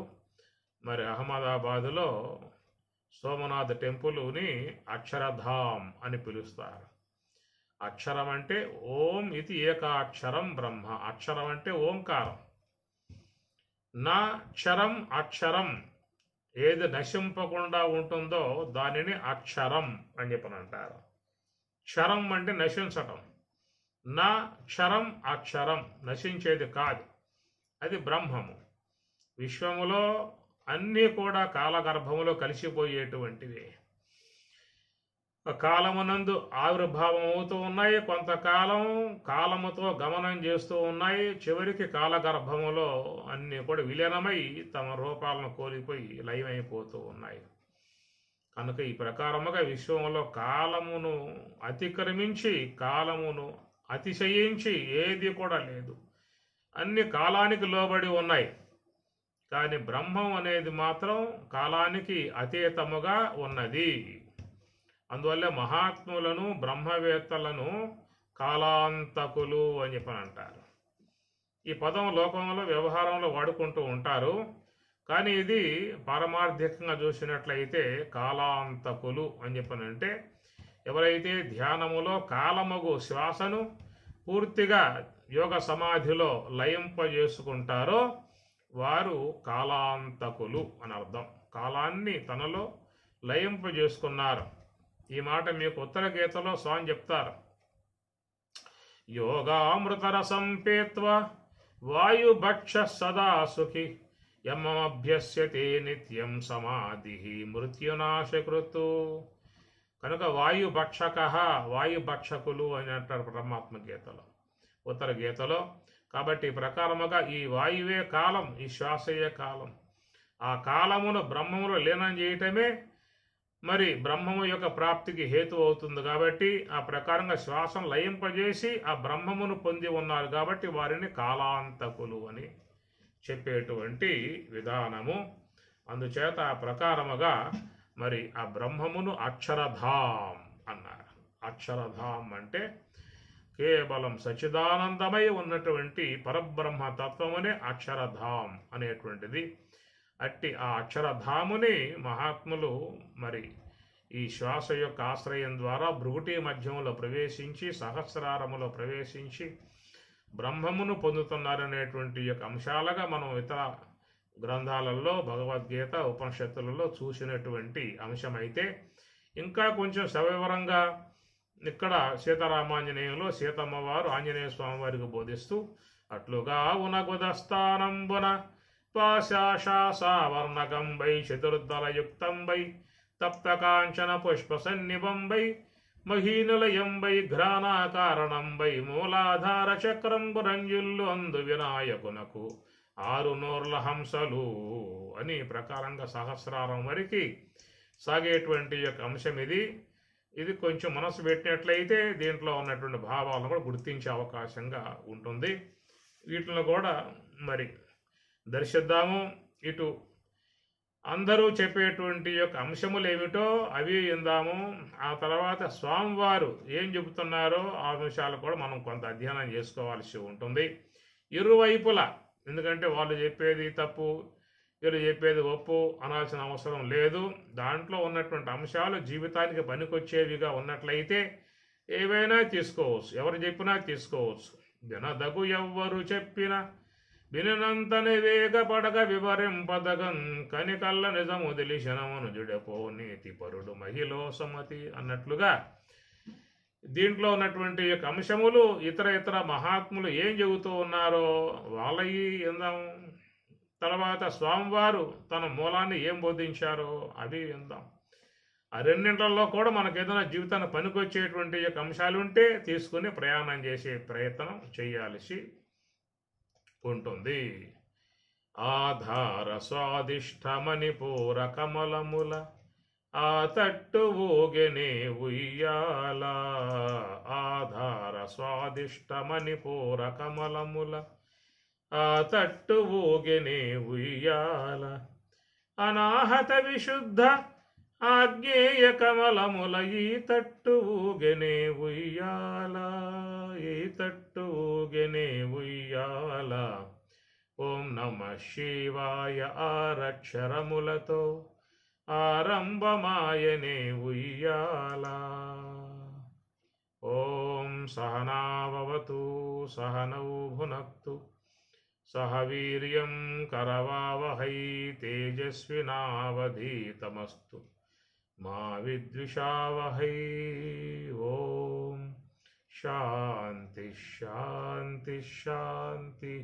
మరి అహ్మదాబాదులో సోమనాథ్ టెంపుల్ని అక్షరధామ్ అని పిలుస్తారు. అక్షరం అంటే ఓం ఇది ఏకాక్షరం బ్రహ్మ, అక్షరం అంటే ఓంకారం. నా క్షరం అక్షరం, ఏది నశింపకుండా ఉంటుందో దానిని అక్షరం అని చెప్పని అంటారు. క్షరం అంటే నశించటం, నా క్షరం అక్షరం నశించేది కాదు, అది బ్రహ్మము. విశ్వములో అన్నీ కూడా కాలగర్భములో కలిసిపోయేటువంటివి. కాలమునందు ఆవిర్భావం అవుతూ ఉన్నాయి, కొంతకాలం కాలముతో గమనం చేస్తూ ఉన్నాయి, చివరికి కాలగర్భములో అన్నీ కూడా విలీనమై తమ రూపాలను కోల్పోయి లయమైపోతూ ఉన్నాయి. కనుక ఈ ప్రకారముగా విశ్వంలో కాలమును అతిక్రమించి కాలమును అతిశయించి ఏది కూడా లేదు, అన్ని కాలానికి లోబడి ఉన్నాయి. కానీ బ్రహ్మం అనేది మాత్రం కాలానికి అతీతముగా ఉన్నది. అందువల్ల మహాత్ములను బ్రహ్మవేత్తలను కాలాంతకులు అని చెప్పని అంటారు. ఈ పదం లోకంలో వ్యవహారంలో వాడుకుంటూ ఉంటారు, కానీ ఇది పారమార్థికంగా చూసినట్లయితే కాలాంతకులు అని చెప్పని అంటే ఎవరైతే ధ్యానములో కాలమగు శ్వాసను పూర్తిగా యోగ సమాధిలో లయింపజేసుకుంటారో వారు కాలాంతకులు అని అర్థం. కాలాన్ని తనలో లయింపజేసుకున్నారు. ఈ మాట మీకు ఉత్తర గీతలో స్వామి చెప్తారు. యోగామృతరసం పీత్వ వాయుభక్ష సదా సుఖి యమభ్యస్యతే నిత్యం సమాధి మృత్యునాశకృతు. కనుక వాయుభక్షక, వాయుభక్షకులు అని అంటారు పరమాత్మ గీతలో, ఉత్తర గీతలో. కాబట్టి ఈ ప్రకారముగా ఈ వాయువే కాలం, ఈ శ్వాసయే కాలం. ఆ కాలమును బ్రహ్మములో లీనం చేయటమే మరి బ్రహ్మము యొక్క ప్రాప్తికి హేతు అవుతుంది. కాబట్టి ఆ ప్రకారంగా శ్వాసను లయింపజేసి ఆ బ్రహ్మమును పొంది ఉన్నారు కాబట్టి వారిని కాలాంతకులు అని చెప్పేటువంటి విధానము. అందుచేత ఆ ప్రకారముగా మరి ఆ బ్రహ్మమును అక్షరధాం అన్నారు. అక్షరధాం అంటే కేవలం సచిదానందమై ఉన్నటువంటి పరబ్రహ్మ తత్వమునే అక్షరధాం అనేటువంటిది. అట్టి ఆ అక్షరధాముని మహాత్ములు మరి ఈ శ్వాస యొక్క ఆశ్రయం ద్వారా భృగుటి మధ్యంలో ప్రవేశించి సహస్రారములో ప్రవేశించి బ్రహ్మమును పొందుతున్నారనేటువంటి యొక్క అంశాలుగా మనం ఇతర గ్రంథాలలో భగవద్గీత ఉపనిషత్తులలో చూసినటువంటి అంశమైతే, ఇంకా కొంచెం సవివరంగా ఇక్కడ సీతారామాంజనేయంలో సీతమ్మ వారు ఆంజనేయ స్వామి వారికి బోధిస్తూ, అట్లుగా ఉనగుదస్థానంబున పాశాశాసావర్ణకంబై చతుర్దలయుక్తంబై తప్తకాంచన పుష్పసన్నిభంబై మహీనులయంబై ఘ్రాణాకారణంబై మూలాధార చక్రంబురంజుల్లు అందు వినాయకునకు 6 నోర్ల హంసలు అని ప్రకారంగా సహస్రారం వరకు సాగేటువంటి యొక్క అంశం ఇది కొంచెం మనసు పెట్టినట్లయితే దీంట్లో ఉన్నటువంటి భావాలను కూడా గుర్తించే అవకాశంగా ఉంటుంది. వీటిని కూడా మరి దర్శిద్దాము. ఇటు అందరూ చెప్పేటువంటి యొక్క అంశములు ఏమిటో అవి ఇందాము. ఆ తర్వాత స్వామివారు ఏం చెబుతున్నారో ఆ అంశాలు కూడా మనం కొంత అధ్యయనం చేసుకోవాల్సి ఉంటుంది ఇరువైపులా. ఎందుకంటే వాళ్ళు చెప్పేది తప్పు, వీళ్ళు చెప్పేది ఒప్పు అనాల్సిన అవసరం లేదు. దాంట్లో ఉన్నటువంటి అంశాలు జీవితానికి పనికొచ్చేవిగా ఉన్నట్లయితే ఏవైనా తీసుకోవచ్చు, ఎవరు చెప్పినా తీసుకోవచ్చు. వినదగు ఎవ్వరు చెప్పిన వినంతని వేగపడగ వివరింపదగన్ కనికల్ల నిజము తెలిసినమను జుడపో నీతి పరుడు మహిళ సమతి అన్నట్లుగా దీంట్లో ఉన్నటువంటి యొక్క అంశములు ఇతర మహాత్ములు ఏం చెబుతూ ఉన్నారో వాళ్ళవి విందాం. తర్వాత స్వామివారు తన మూలాన్ని ఏం బోధించారో అవి విందాం. ఆ రెండింటిలో కూడా మనకు ఏదైనా జీవితాన్ని పనికొచ్చేటువంటి యొక్క అంశాలు ఉంటే తీసుకుని ప్రయాణం చేసే ప్రయత్నం చేయాల్సి ఉంటుంది. ఆధార స్వాదిష్టమణిపూర కమలముల ఆ తట్టు ఊగెనే ఉయ్యాల. ఆధార స్వాదిష్టమణిపూర కమలముల ఆ తట్టు ఊగెనే ఉయ్యాల. అనాహత విశుద్ధ ఆజ్ఞేయ కమలముల ఈ తట్టు ఊగెనే ఉయ్యాల. ఈ తట్టు ఊగెనే ఉయ్యాల. ఓం నమః శివాయ 6 అక్షరములతో ఆరంభమాయనే ఉయ్యాల. ఓం సహనావతు సహనౌ భునక్తు సహ వీర్యం కరవావహై తేజస్వినావధీతమస్తు మా విద్విషావహై. ఓం శాంతి శాంతి శాంతి.